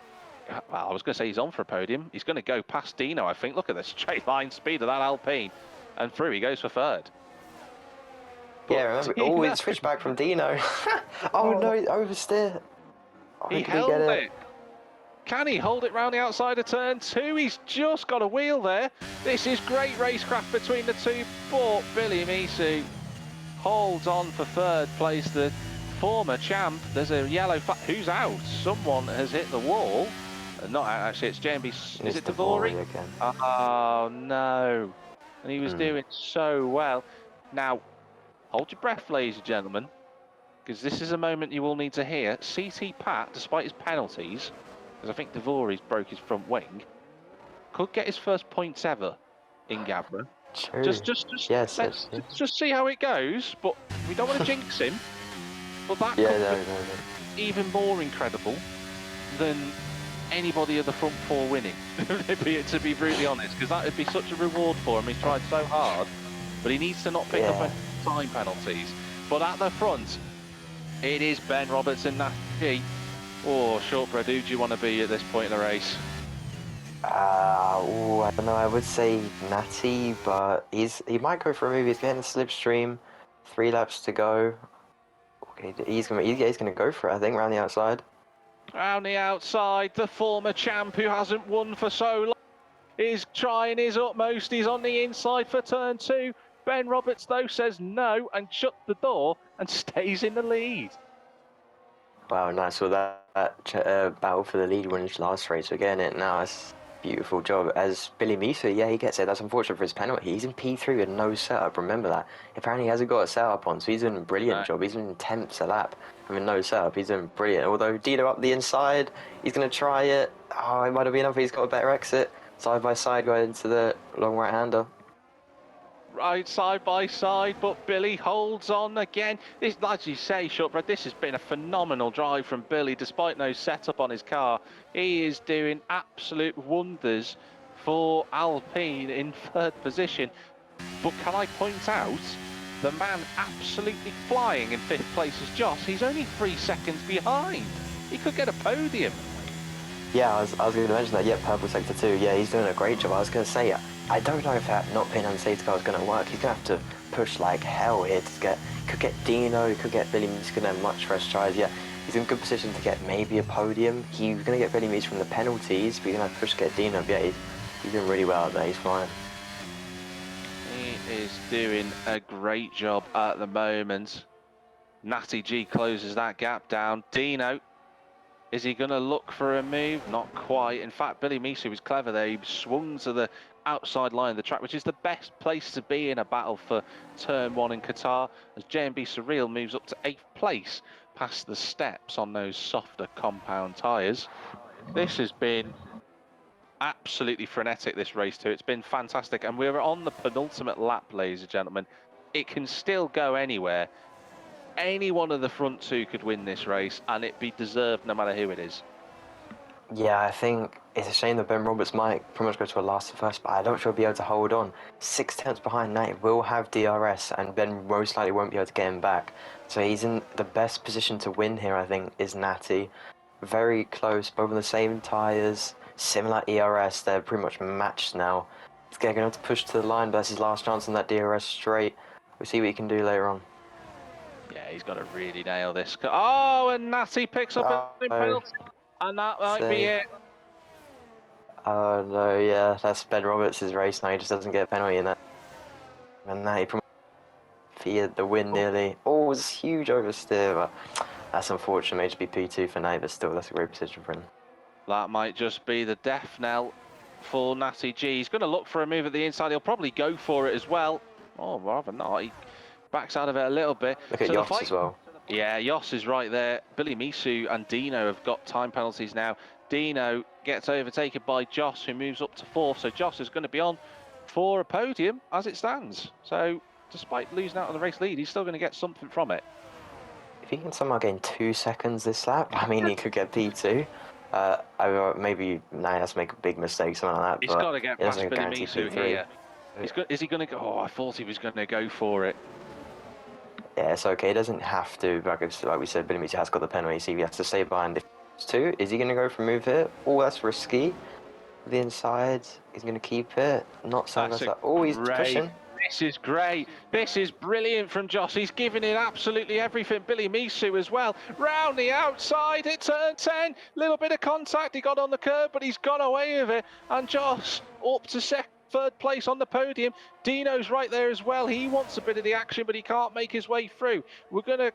Well, I was going to say he's on for a podium. He's going to go past Dino, I think. Look at the straight line speed of that Alpine. And through he goes for 3rd. Yeah, remember? Oh, it switched back from Dino. Oh no, oversteer. Oh, He can he get held it? it. Can he hold it round the outside of turn 2? He's just got a wheel there. This is great racecraft between the two, but Billy Misu holds on for 3rd place. The former champ. There's a yellow flag. Who's out? Someone has hit the wall. Not actually, it's JMB. Is it Devori? Again. Oh no. And he was doing so well. Now, hold your breath, ladies and gentlemen, because this is a moment you will need to hear. CT Pat, despite his penalties, because I think Devori's broke his front wing, could get his first points ever in Gavra. True. Let's just see how it goes. But we don't want to jinx him. But that could be even more incredible than anybody of the front 4 winning, to be brutally honest, because that would be such a reward for him. He's tried so hard, but he needs to not pick up any time penalties. But at the front, it is Ben Roberts and Natty. Oh, Shortbread, who do you want to be at this point in the race? I don't know. I would say Natty, but he might go for a move. He's getting the slipstream. 3 laps to go. Okay, he's gonna go for it, I think, around the outside. Round the outside, the former champ who hasn't won for so long is trying his utmost. He's on the inside for turn 2. Ben Roberts, though, says no and shuts the door and stays in the lead. Wow, nice. Well, that battle for the lead win his last race. We're getting it now. It's a beautiful job. As Billy Misu, he gets it. That's unfortunate for his penalty. He's in P3 with no setup. Remember that. Apparently, he hasn't got a setup on, so he's doing a brilliant job. He's in 10th a lap. I mean, no setup. He's doing brilliant. Although Dino up the inside, he's going to try it. Oh, it might have been enough. He's got a better exit. Side by side going into the long right-hander. Right side by side, but Billy holds on again. This, as you say, Shortbread, this has been a phenomenal drive from Billy, despite no setup on his car. He is doing absolute wonders for Alpine in 3rd position. But can I point out, the man absolutely flying in 5th place is Joss. He's only 3 seconds behind. He could get a podium. Yeah, I was going to mention that. Yeah, purple sector 2. Yeah, he's doing a great job. I was going to say, I don't know if that not pin on safety car is going to work. He's going to have to push like hell here to could get Dino, could get Billy Meese, going to have much fresh tries. Yeah, he's in good position to get maybe a podium. He's going to get Billy Meese from the penalties, but he's going to have to push to get Dino. But yeah, he's doing really well out there. He's flying. He is doing a great job at the moment. Natty G closes that gap down. Dino, is he going to look for a move? Not quite. In fact, Billy Misu was clever there. He swung to the outside line of the track, which is the best place to be in a battle for turn 1 in Qatar, as JMB Surreal moves up to 8th place past the steps on those softer compound tyres. This has been absolutely frenetic, this race too. It's been fantastic, and we're on the penultimate lap, ladies and gentlemen. It can still go anywhere. Any one of the front 2 could win this race, and it'd be deserved no matter who it is. Yeah, I think it's a shame that Ben Roberts might pretty much go to a last and first, but I don't sure he'll be able to hold on. 6 tenths behind Natty will have DRS, and Ben most likely won't be able to get him back. So he's in the best position to win here, I think, is Natty. Very close, both on the same tyres, similar ERS, they're pretty much matched now. He's going to have to push to the line, but that's his last chance on that DRS straight. We'll see what he can do later on. Yeah, he's got to really nail this. Oh, and Natty picks up a penalty. And that might be it. Oh no, yeah, that's Ben Roberts' race now. He just doesn't get a penalty in that. And that he feared the win nearly. Oh, it was a huge oversteer, but that's unfortunate. May just be P2 for Nate, but still, that's a great position for him. That might just be the death knell for Natty G. He's going to look for a move at the inside. He'll probably go for it as well. Oh, rather not. He backs out of it a little bit. Look at Yoss as well. Yeah, Yoss is right there. Billy Misu and Dino have got time penalties now. Dino gets overtaken by Joss, who moves up to 4th. So Joss is going to be on for a podium as it stands. So despite losing out on the race lead, he's still going to get something from it. If he can somehow gain 2 seconds this lap, I mean, he could get P2. Maybe now has to make a big mistake, something like that. He's got to get it doesn't past Billy guarantee Misu P3. here. Is he going to go? Oh, I thought he was going to go for it. Yeah, it's okay. He doesn't have to. Like we said, Billy Misu has got the penalty, so he has to stay behind if two. Is he going to go for a move here? Oh, that's risky. The inside, he's going to keep it. Not sound like that. Oh, he's pushing. This is great. This is brilliant from Joss. He's giving it absolutely everything. Billy Misu as well. Round the outside at turn 10. Little bit of contact. He got on the curb, but he's got away with it. And Joss up to third place on the podium. Dino's right there as well. He wants a bit of the action, but he can't make his way through. We're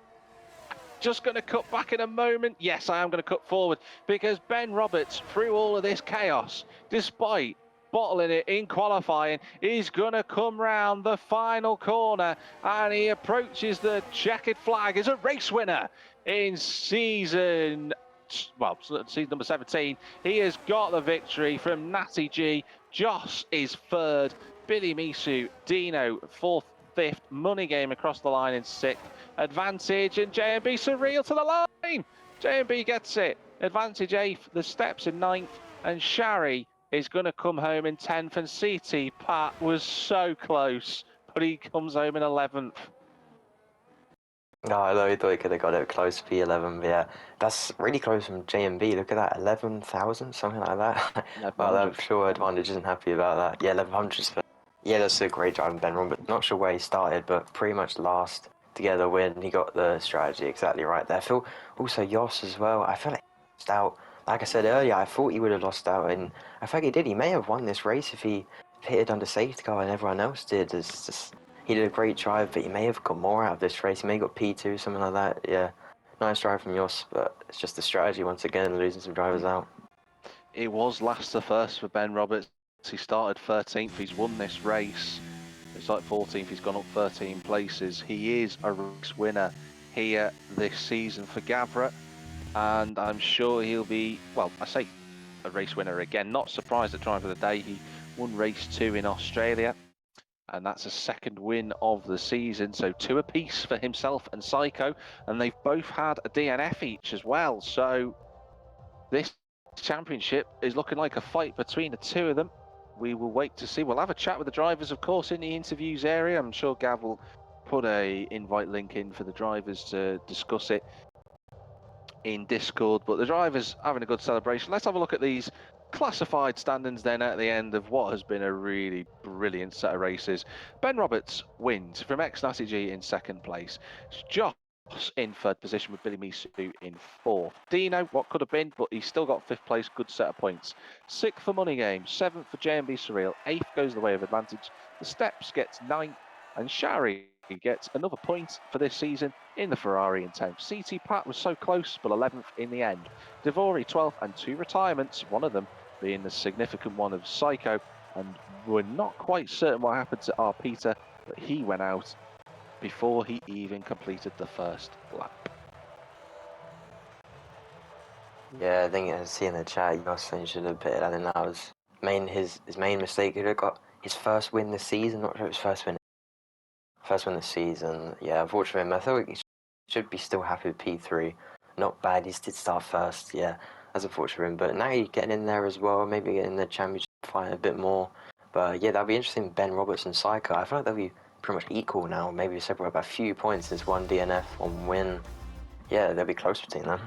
just going to cut back in a moment. Yes, I am going to cut forward because Ben Roberts, through all of this chaos, despite bottling it in qualifying, is going to come round the final corner and he approaches the checkered flag as a race winner in season number 17. He has got the victory from Natty G. Joss is third, Billy Misu, Dino fourth, fifth, Money Game across the line in sixth, Advantage and JMB Surreal to the line. JMB gets it. Advantage eighth, the steps in ninth, and Shari is going to come home in 10th, and CT Pat was so close, but he comes home in 11th. No, I know he thought he could have got it close to P11, but yeah, that's really close from JMB. Look at that, 11,000, something like that. Well, I'm sure Advantage isn't happy about that. Yeah, 1100. Yeah, that's a great drive from Ben Robert. Not sure where he started, but pretty much last to get the win. He got the strategy exactly right there. Phil, also Yoss as well. I feel like he lost out. Like I said earlier, I thought he would have lost out, and I feel like he did. He may have won this race if he pitted under safety car and everyone else did. It's just, he did a great drive, but he may have got more out of this race. He may have got P2, something like that. Yeah, nice drive from Yoss, but it's just the strategy once again, losing some drivers out. It was last to first for Ben Roberts. He started 13th. He's won this race. It's like 14th. He's gone up 13 places. He is a race winner here this season for Gavra, and I'm sure he'll be, well, I say a race winner again. Not surprised at Driver of the Day. He won race 2 in Australia, and that's a second win of the season. So 2 apiece for himself and Psycho, and they've both had a DNF each as well. So this championship is looking like a fight between the two of them. We will wait to see. We'll have a chat with the drivers, of course, in the interviews area. I'm sure Gav will put a invite link in for the drivers to discuss it in Discord. But the drivers having a good celebration. Let's have a look at these classified standings then at the end of what has been a really brilliant set of races. Ben Roberts wins from Natty G in second place. Josh in third position with Billy Misu in fourth. Dino, what could have been, but he's still got fifth place, good set of points. Sixth for Money Game, seventh for JMB Surreal, eighth goes the way of Advantage. The Steps gets ninth, and Shari gets another point for this season in the Ferrari in 10th. CT Pat was so close, but 11th in the end. Devori 12th, and 2 retirements, one of them being the significant one of Psycho, and we're not quite certain what happened to our Peter, but he went out before he even completed the first lap. Yeah, I think I see in the chat, Yoss should have pitted. I think that was his main mistake. He would have got his first win this season. Not sure it was first win this season. Yeah, unfortunately, I thought he should be still happy with P3. Not bad. He did start first. Yeah, that's unfortunate for him. But now he's getting in there as well. Maybe getting the championship fight a bit more. But yeah, that'll be interesting. Ben Roberts and Psycho. I feel like they'll be pretty much equal now. Maybe separate by a few points. There's one DNF, one win. Yeah, they'll be close between them.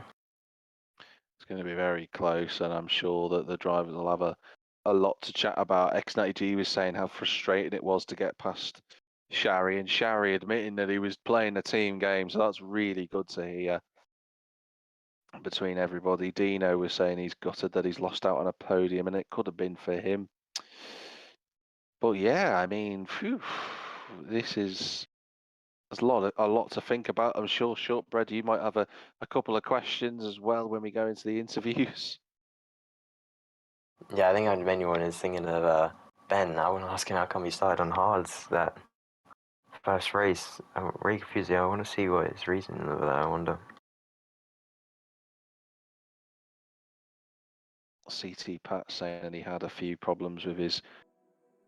It's going to be very close, and I'm sure that the drivers will have a lot to chat about. X90G was saying how frustrating it was to get past Shari, and Shari admitting that he was playing a team game, so that's really good to hear between everybody. Dino was saying he's gutted that he's lost out on a podium, and it could have been for him. But yeah, I mean, phew, there's a lot to think about. I'm sure, Shortbread, you might have a couple of questions as well when we go into the interviews. Yeah, I think if anyone is thinking of Ben, I want to ask him how come he started on hards that first race. I'm really confused. I want to see what his reasoning of that, I wonder. CT Pat saying he had a few problems with his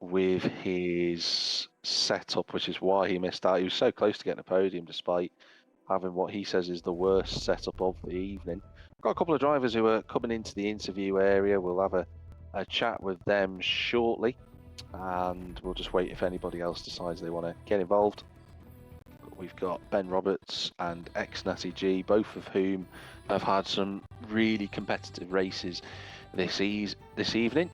with his setup, which is why he missed out. He was so close to getting a podium despite having what he says is the worst setup of the evening. Got a couple of drivers who are coming into the interview area. We'll have a chat with them shortly, and we'll just wait if anybody else decides they want to get involved. We've got Ben Roberts and ex-Natty G, both of whom have had some really competitive races this evening.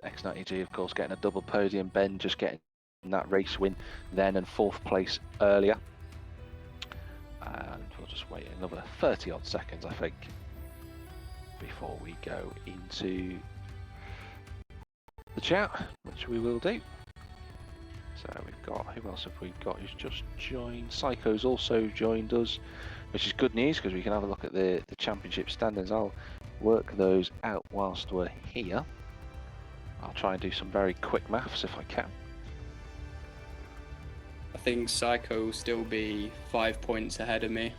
Ex-Natty G, of course, getting a double podium. Ben just getting that race win then and 4th place earlier. And we'll just wait another 30 odd seconds, I think, before we go into the chat, which we will do. So we've got, who else have we got who's just joined? Psycho's also joined us, which is good news because we can have a look at the championship standings. I'll work those out whilst we're here. I'll try and do some very quick maths if I can. I think Psycho will still be 5 points ahead of me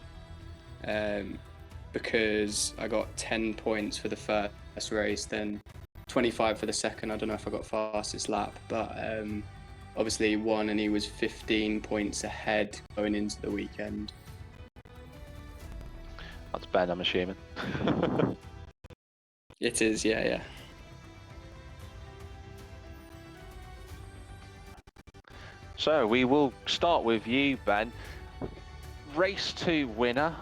because I got 10 points for the first race, then 25 for the second. I don't know if I got fastest lap, but obviously he won and he was 15 points ahead going into the weekend. That's Ben, I'm assuming. It is, yeah. So we will start with you, Ben. Race 2 winner,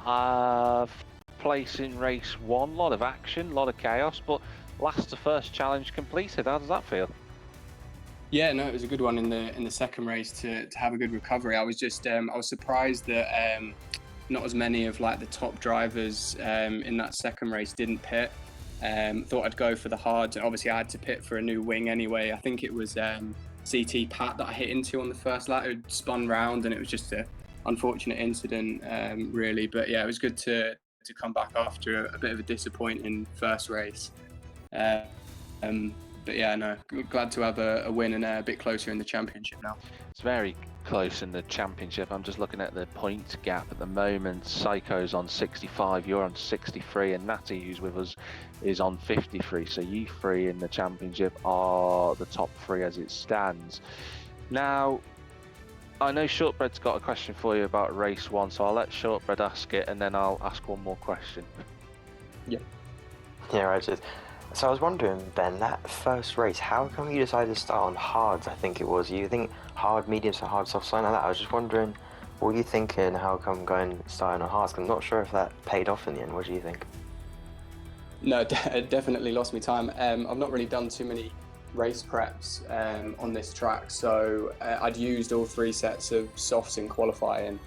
place in race 1, a lot of action, a lot of chaos, but last to first challenge completed. How does that feel? Yeah, no, it was a good one in the second race to have a good recovery. I was just I was surprised that not as many of like the top drivers in that second race didn't pit. Thought I'd go for the hards, and obviously I had to pit for a new wing anyway. I think it was CT Pat that I hit into on the first lap. It spun round, and it was just an unfortunate incident, really. But yeah, it was good to come back after a bit of a disappointing first race. But yeah, no, glad to have a win and a bit closer in the championship now. It's very close in the championship. I'm just looking at the point gap at the moment. Psycho's on 65, you're on 63, and Natty, who's with us, is on 53. So you three in the championship are the top 3 as it stands. Now, I know Shortbread's got a question for you about race 1, so I'll let Shortbread ask it, and then I'll ask one more question. Yeah, right. So I was wondering, Ben, that first race, how come you decided to start on hards? I think it was. You think hard, medium, so hard, soft, something like that. I was just wondering, what were you thinking? How come starting on hards? 'Cause I'm not sure if that paid off in the end. What do you think? No, it definitely lost me time. I've not really done too many race preps on this track, so I'd used all 3 sets of softs in qualifying.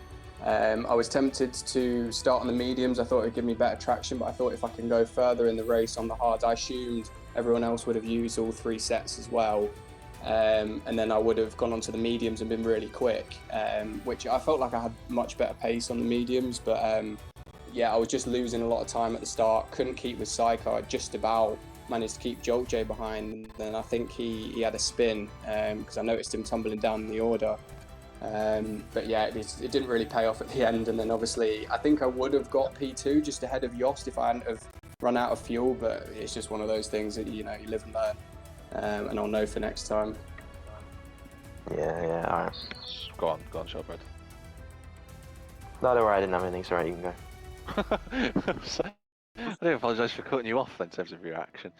I was tempted to start on the mediums. I thought it'd give me better traction, but I thought if I can go further in the race on the hards, I assumed everyone else would have used all 3 sets as well. And then I would have gone onto the mediums and been really quick, which I felt like I had much better pace on the mediums, but yeah, I was just losing a lot of time at the start. Couldn't keep with Psycho. I just about managed to keep Jolt J behind, and then I think he had a spin because I noticed him tumbling down in the order. But yeah, it didn't really pay off at the end, and then obviously I think I would have got P2 just ahead of Yost if I hadn't have run out of fuel, but it's just one of those things that you live and learn, and I'll know for next time. Yeah, alright. Go on, Shortbread. No, don't worry, I didn't have anything, sorry, you can go. I do apologise for cutting you off in terms of your action.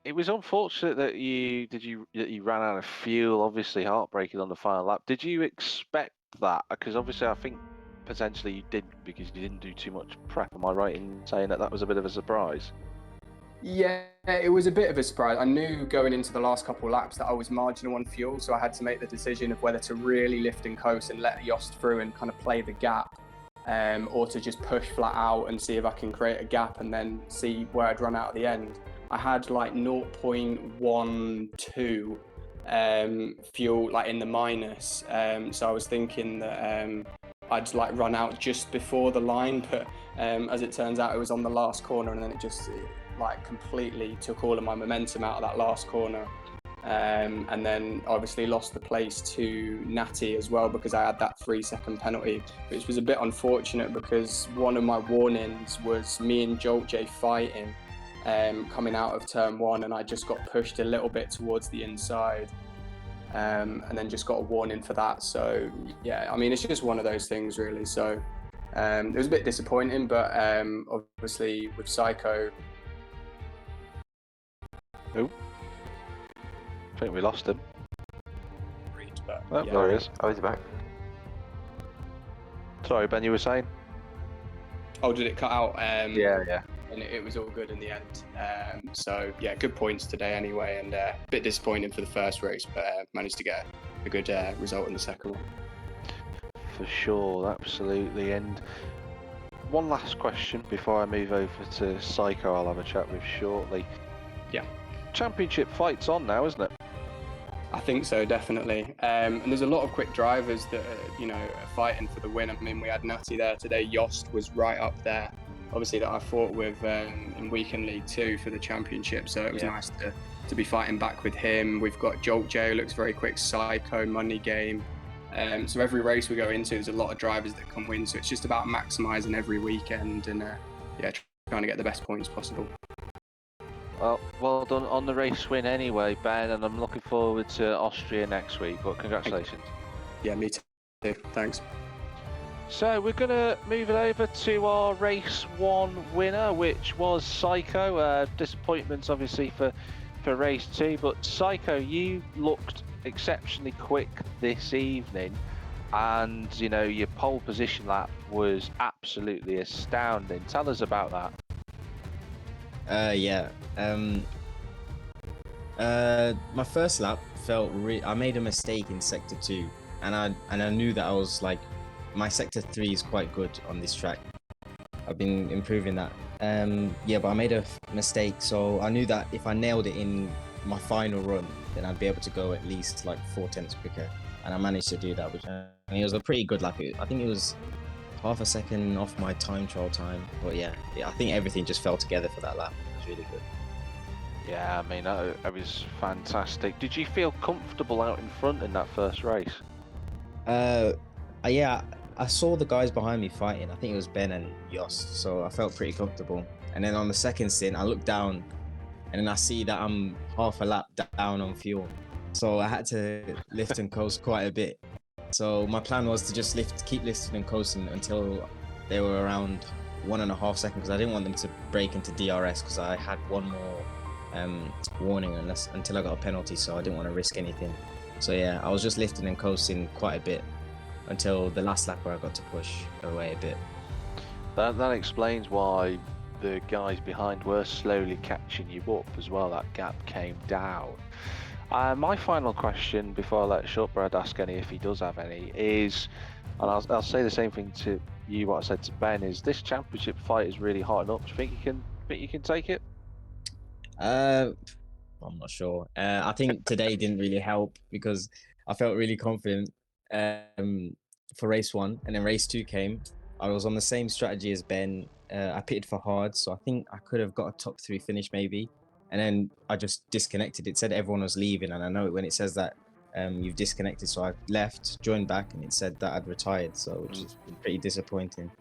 It was unfortunate that you ran out of fuel. Obviously, heartbreaking on the final lap. Did you expect that? Because obviously, I think potentially you did because you didn't do too much prep. Am I right in saying that was a bit of a surprise? Yeah, it was a bit of a surprise. I knew going into the last couple of laps that I was marginal on fuel, so I had to make the decision of whether to really lift and coast and let Yost through and kind of play the gap, or to just push flat out and see if I can create a gap and then see where I'd run out at the end. I had like 0.12 fuel like in the minus, so I was thinking that I'd like run out just before the line, but as it turns out it was on the last corner, and then it just like completely took all of my momentum out of that last corner, and then obviously lost the place to Natty as well because I had that 3-second penalty, which was a bit unfortunate because one of my warnings was me and Jolt J fighting coming out of turn 1, and I just got pushed a little bit towards the inside, and then just got a warning for that. So yeah, I mean, it's just one of those things really. So it was a bit disappointing, but obviously with Psycho. Oh, I think we lost him. But, Oh, yeah. there he is. Oh, he's back. Sorry, Ben, you were saying? Oh, did it cut out? Yeah. And it was all good in the end. So yeah, good points today anyway, and a bit disappointing for the first race, but managed to get a good result in the second one. For sure, absolutely. And one last question before I move over to Psycho I'll have a chat with shortly. Yeah. Championship fight's on now, isn't it? I think so, definitely. And there's a lot of quick drivers that are fighting for the win. I mean, we had Natty there today. Yost was right up there. Obviously, that I fought with in Weekend League 2 for the championship, so it was nice to be fighting back with him. We've got Jolt J, who looks very quick, Psycho, Money Game. So every race we go into, there's a lot of drivers that can win. So it's just about maximising every weekend and trying to get the best points possible. Well done on the race win anyway, Ben, and I'm looking forward to Austria next week, but congratulations. Yeah, me too. Thanks. So we're going to move it over to our race 1 winner, which was Psycho. Disappointments obviously for race 2, but Psycho, you looked exceptionally quick this evening, and your pole position lap was absolutely astounding. Tell us about that. My first lap felt I made a mistake in sector 2, and I knew that I was like, my sector 3 is quite good on this track. I've been improving that. But I made a mistake, so I knew that if I nailed it in my final run, then I'd be able to go at least like 4 tenths quicker, and I managed to do that, and it was a pretty good lap. I think it was half a second off my time trial time, but yeah, I think everything just fell together for that lap. It was really good. Yeah, I mean, it was fantastic. Did you feel comfortable out in front in that first race? Yeah, I saw the guys behind me fighting. I think it was Ben and Yost, so I felt pretty comfortable. And then on the second stint, I looked down, and then I see that I'm half a lap down on fuel. So I had to lift and coast quite a bit. So my plan was to just keep lifting and coasting until they were around 1.5 seconds, because I didn't want them to break into DRS, because I had one more warning until I got a penalty, so I didn't want to risk anything. So yeah, I was just lifting and coasting quite a bit until the last lap where I got to push away a bit. That explains why the guys behind were slowly catching you up as well. That gap came down. My final question before I let Shortbread ask any, if he does have any, is, and I'll say the same thing to you what I said to Ben, is this championship fight is really hot up. Do you think you can take it? I'm not sure. I think today didn't really help, because I felt really confident for race 1, and then race 2 came. I was on the same strategy as Ben. I pitted for hard, so I think I could have got a top 3 finish maybe, and then I just disconnected. It said everyone was leaving, and I know when it says that you've disconnected, so I left, joined back, and it said that I'd retired, so which is pretty disappointing.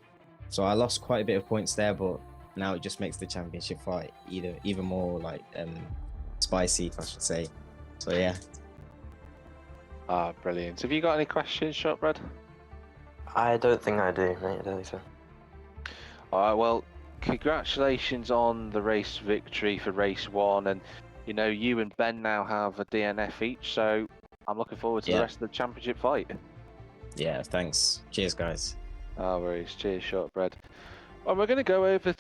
So I lost quite a bit of points there, but now it just makes the championship fight even more like spicy, if I should say. So yeah. Brilliant. Have you got any questions, Shortbread? I don't think I do, mate. I don't think so. All right, well, congratulations on the race victory for race 1, and you and Ben now have a DNF each, so I'm looking forward to the rest of the championship fight. Yeah, thanks. Cheers, guys. No worries. Cheers, Shortbread. Well, we're going to go over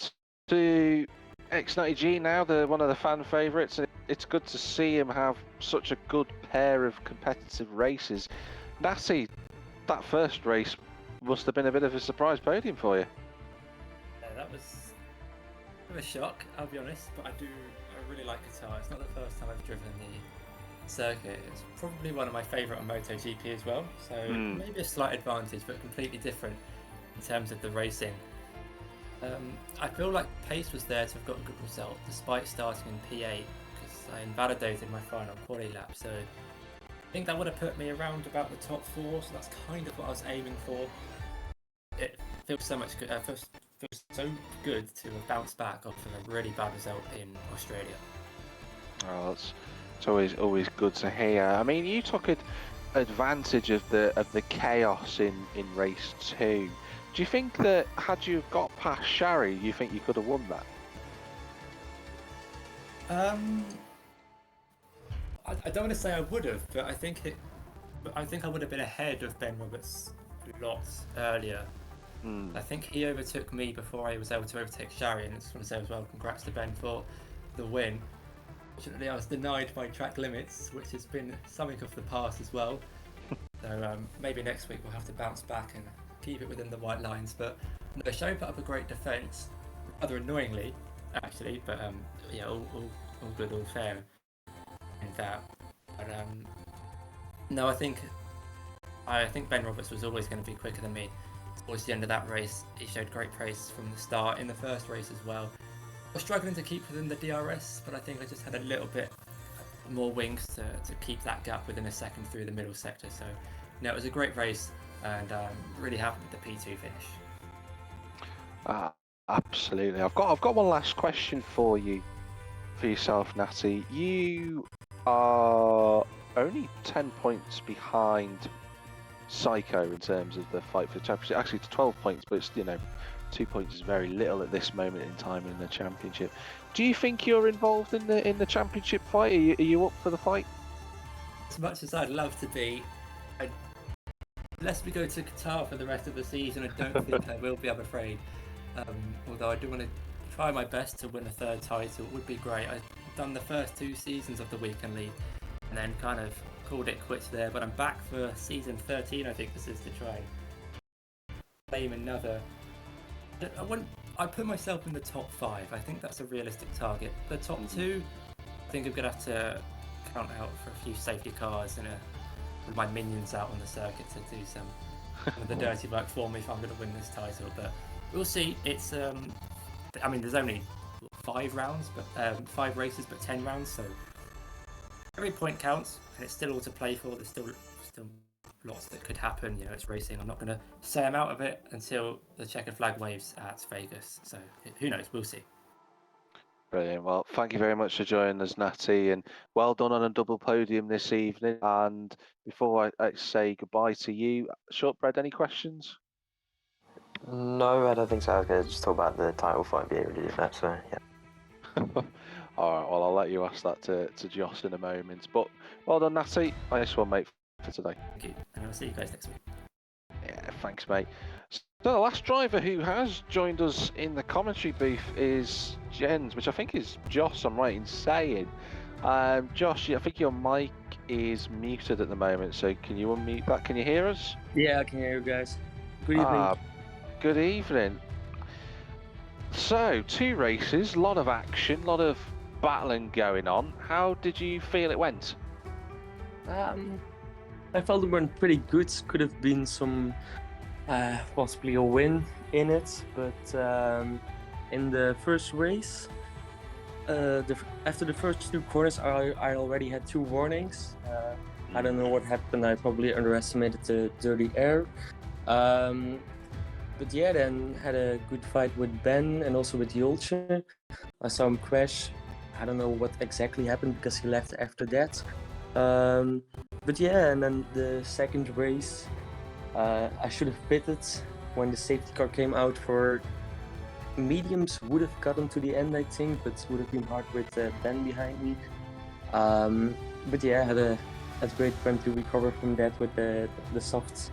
to X90G now, one of the fan favourites. It's good to see him have such a good pair of competitive races. Natty, that first race must have been a bit of a surprise podium for you. Yeah, that was a shock, I'll be honest, but I really like Qatar. It's not the first time I've driven the circuit. It's probably one of my favourite on MotoGP as well, so maybe a slight advantage, but completely different in terms of the racing. I feel like pace was there to have got a good result, despite starting in P8, because I invalidated my final quali lap, so I think that would have put me around about the top 4, so that's kind of what I was aiming for. It feels so much good. Feels so good to have bounced back off of a really bad result in Australia. Oh, that's It's always good to hear. I mean, you took advantage of the chaos in race 2. Do you think that had you got past Shari, you think you could have won that? I don't want to say I would have, but I think I would have been ahead of Ben Roberts a lot earlier. I think he overtook me before I was able to overtake Shari, and I just want to say as well, congrats to Ben for the win. Fortunately, I was denied by track limits, which has been something of the past as well. So maybe next week we'll have to bounce back and keep it within the white lines. But no, Shari put up a great defence, rather annoyingly, actually. But yeah, all good, all fair in that. But no, I think Ben Roberts was always going to be quicker than me. Towards the end of that race, he showed great pace from the start. In the first race as well, I was struggling to keep within the DRS, but I think I just had a little bit more wings to keep that gap within a second through the middle sector. So, no, it was a great race, and really happy with the P2 finish. Absolutely. I've got one last question for yourself, Natty. You are only 10 points behind Psycho in terms of the fight for the championship. Actually, it's 12 points, but it's, 2 points is very little at this moment in time in the championship. Do you think you're involved in the championship fight? Are you up for the fight? As much as I'd love to be, unless we go to Qatar for the rest of the season, I don't think I will be, I'm afraid. Although I do want to try my best to win a third title. It would be great. I've done the first 2 seasons of the Weekend League and then kind of called it quits there, but I'm back for season 13, I think this is, to try claim another. I put myself in the top 5. I think that's a realistic target. The top 2, I think I'm going to have to count out for a few safety cars and with my minions out on the circuit to do some of the dirty work for me if I'm going to win this title. But we'll see. It's I mean, there's only 5 rounds, but 5 races, but 10 rounds, so every point counts, and it's still all to play for. There's still lots that could happen. It's racing. I'm not going to say I'm out of it until the checkered flag waves at Vegas. So who knows? We'll see. Brilliant. Well, thank you very much for joining us, Natty, and well done on a double podium this evening. And before I say goodbye to you, Shortbread, any questions? No, I don't think so. I was going to just talk about the title fight, but you already did that, so yeah. All right, well, I'll let you ask that to Joss in a moment. But well done, Natty. Nice one, mate, for today. Thank you, and I'll see you guys next week. Yeah, thanks, mate. So the last driver who has joined us in the commentary booth is Jens, which I think is Joss, I'm right in saying. Josh, I think your mic is muted at the moment, so can you unmute that? Can you hear us? Yeah, I can hear you guys. Good evening. Good evening. So, 2 races, a lot of action, a lot of battling going on. How did you feel it went? I felt it went pretty good. Could have been some possibly a win in it, but in the first race, after the first 2 corners, I already had 2 warnings. I don't know what happened. I probably underestimated the dirty air. But yeah, then had a good fight with Ben and also with Jultje. I saw him crash. I don't know what exactly happened because he left after that. But yeah, and then the second race, I should have pitted when the safety car came out for mediums. Would have gotten to the end, I think, but would have been hard with Ben behind me. But yeah, I had a great time to recover from that with the softs.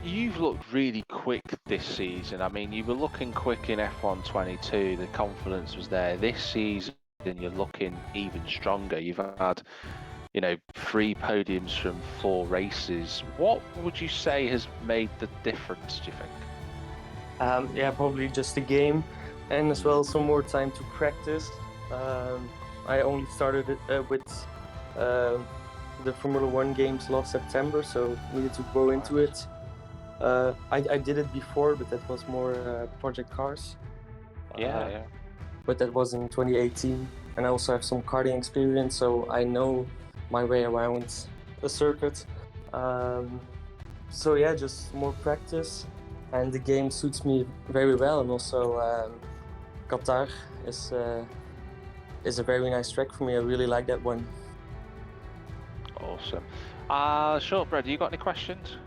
You've looked really quick this season. I mean, you were looking quick in F1 22. The confidence was there. This season, you're looking even stronger. You've had, 3 podiums from 4 races. What would you say has made the difference, do you think? Yeah, probably just the game, and as well some more time to practice. I only started with the Formula 1 games last September, so needed to grow into it. I did it before, but that was more project cars. Yeah. But that was in 2018, and I also have some karting experience, so I know my way around a circuit. So yeah, just more practice, and the game suits me very well, and also Qatar is is a very nice track for me. I really like that one. Awesome. Shortbread, you got any questions?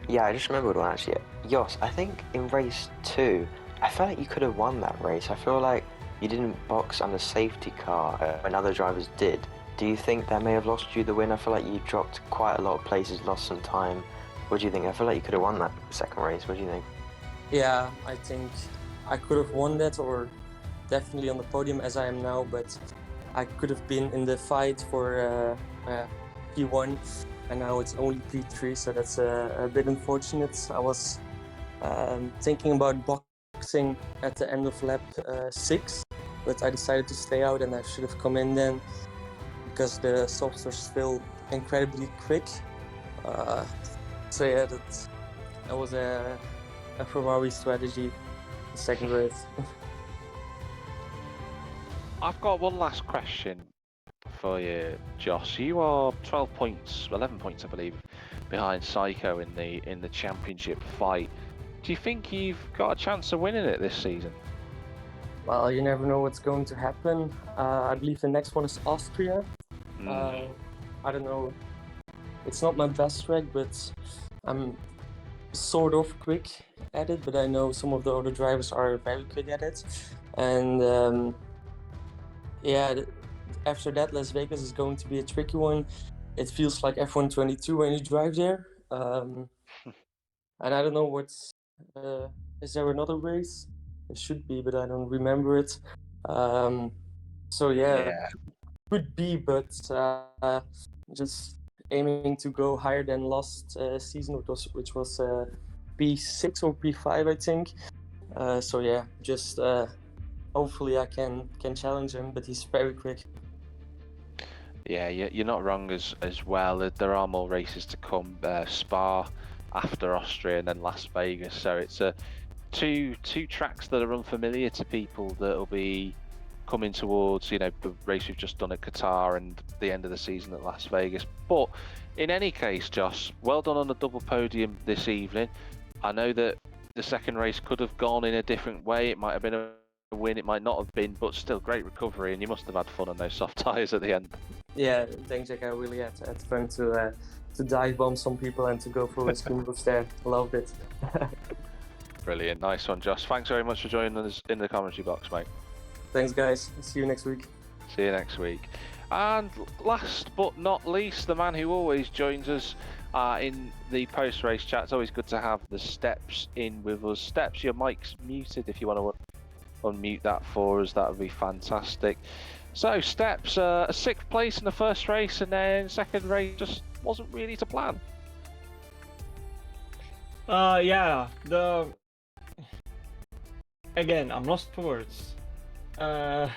Yeah, I just remembered one actually. Jos, I think in race 2, I felt like you could have won that race. I feel like you didn't box on the safety car when other drivers did. Do you think that may have lost you the win? I feel like you dropped quite a lot of places, lost some time. What do you think? I feel like you could have won that second race. What do you think? Yeah, I think I could have won that, or definitely on the podium as I am now, but I could have been in the fight for P1, and now it's only P3, so that's a bit unfortunate. I was thinking about boxing at the end of lap 6, but I decided to stay out, and I should have come in then because the softs are still incredibly quick. So yeah, that was a Ferrari strategy, the second race. I've got one last question for you, Josh. You are 12 points, 11 points, I believe, behind Psycho in the championship fight. Do you think you've got a chance of winning it this season? Well, you never know what's going to happen. I believe the next one is Austria. I don't know. It's not my best track, but I'm sort of quick at it. But I know some of the other drivers are very quick at it. And after that, Las Vegas is going to be a tricky one. It feels like F122 when you drive there. And I don't know what's... is there another race? It should be, but I don't remember it. So yeah, could be, but just aiming to go higher than last season, which was P6 or P5, I think. So yeah, just hopefully I can challenge him, but he's very quick. Yeah, you're not wrong as well. There are more races to come. Spa after Austria and then Las Vegas. So it's two tracks that are unfamiliar to people that will be coming towards, the race we've just done at Qatar and the end of the season at Las Vegas. But in any case, Josh, well done on the double podium this evening. I know that the second race could have gone in a different way. It might have been a win, it might not have been, but still great recovery, and you must have had fun on those soft tyres at the end. Yeah, thanks, Jack. I really had fun to dive bomb some people and to go for a spin boost there. Loved it. Brilliant, nice one, Josh. Thanks very much for joining us in the commentary box, mate. Thanks, guys. See you next week. See you next week. And last but not least, the man who always joins us in the post-race chat. It's always good to have the Steps in with us. Steps, your mic's muted. If you want to unmute that for us, that would be fantastic. So, Steps, a 6th place in the first race, and then second race just wasn't really to plan. Again, I'm lost for words. The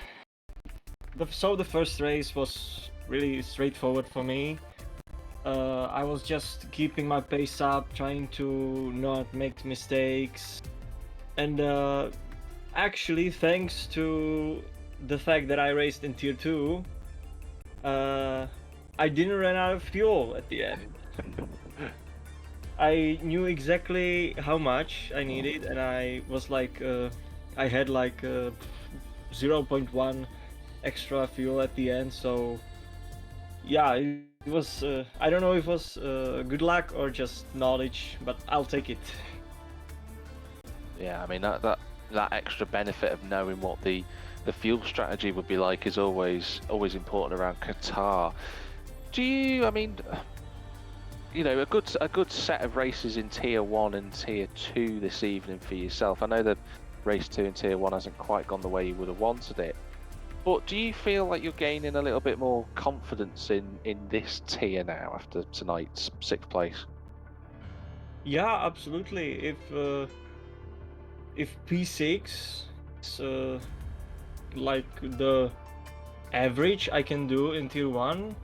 first race was really straightforward for me. I was just keeping my pace up, trying to not make mistakes, and actually, thanks to the fact that I raced in Tier 2, I didn't run out of fuel at the end. I knew exactly how much I needed, and I was like, I had like 0.1 extra fuel at the end, so yeah, it was, I don't know if it was good luck or just knowledge, but I'll take it. Yeah, I mean, that extra benefit of knowing what the fuel strategy would be like is always important around Qatar. Do you, I mean, a good set of races in Tier 1 and Tier 2 this evening for yourself. I know that Race 2 and Tier 1 hasn't quite gone the way you would have wanted it, but do you feel like you're gaining a little bit more confidence in this tier now after tonight's 6th place? Yeah, absolutely. If P6 is like the average I can do in Tier 1,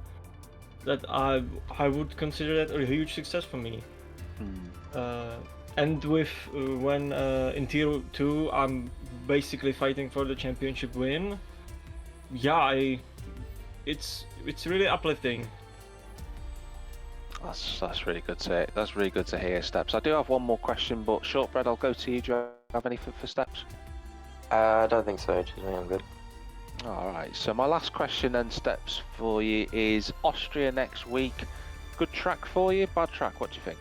that I would consider that a huge success for me. And with when in Tier 2 I'm basically fighting for the championship win, yeah, it's really uplifting. That's really good to hear, Steps. I do have one more question, but Shortbread, I'll go to you. Do you have anything for Steps? I don't think so, actually. I'm good. All right, so my last question then, Steps, for you is Austria next week. Good track for you, bad track, what do you think?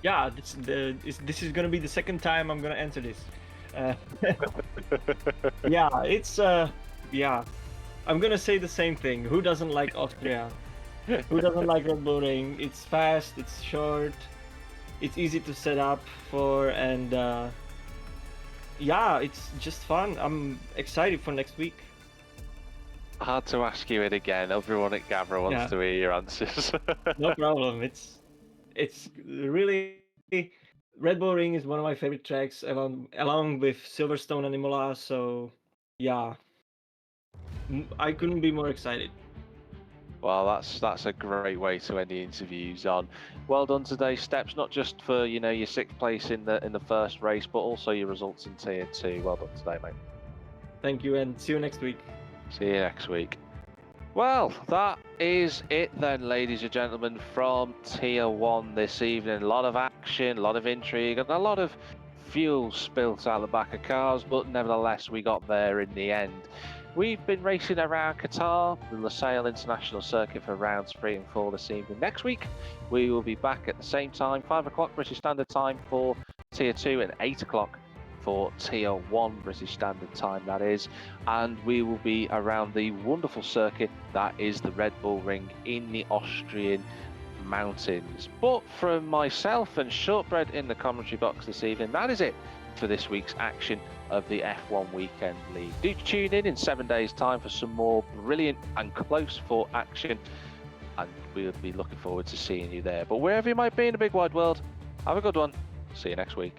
Yeah, this is gonna be the second time I'm gonna enter this. Yeah, it's yeah. I'm gonna say the same thing. Who doesn't like Austria? Who doesn't like Red Bull Ring? It's fast, it's short, it's easy to set up for, and yeah, it's just fun. I'm excited for next week. I had to ask you it again. Everyone at Gavra wants Yeah. to hear your answers. No problem. It's really Red Bull Ring is one of my favorite tracks, along with Silverstone and Imola. So yeah, I couldn't be more excited. Well, that's a great way to end the interviews on. Well done today, Steps. Not just for your 6th place in the first race, but also your results in Tier 2. Well done today, mate. Thank you, and see you next week. See you next week. Well, that is it then, ladies and gentlemen, from Tier 1 this evening. A lot of action, a lot of intrigue, and a lot of fuel spilt out the back of cars, but nevertheless, we got there in the end. We've been racing around Qatar, the Lusail International Circuit, for rounds 3 and 4 this evening. Next week, we will be back at the same time, 5 o'clock British Standard Time for Tier 2 and 8 o'clock for Tier 1 British Standard Time, that is. And we will be around the wonderful circuit that is the Red Bull Ring in the Austrian mountains. But from myself and Shortbread in the commentary box this evening, that is it for this week's action of the F1 Weekend League. Do tune in 7 days' time for some more brilliant and close fought action, and we'll be looking forward to seeing you there. But wherever you might be in the big wide world, have a good one. See you next week.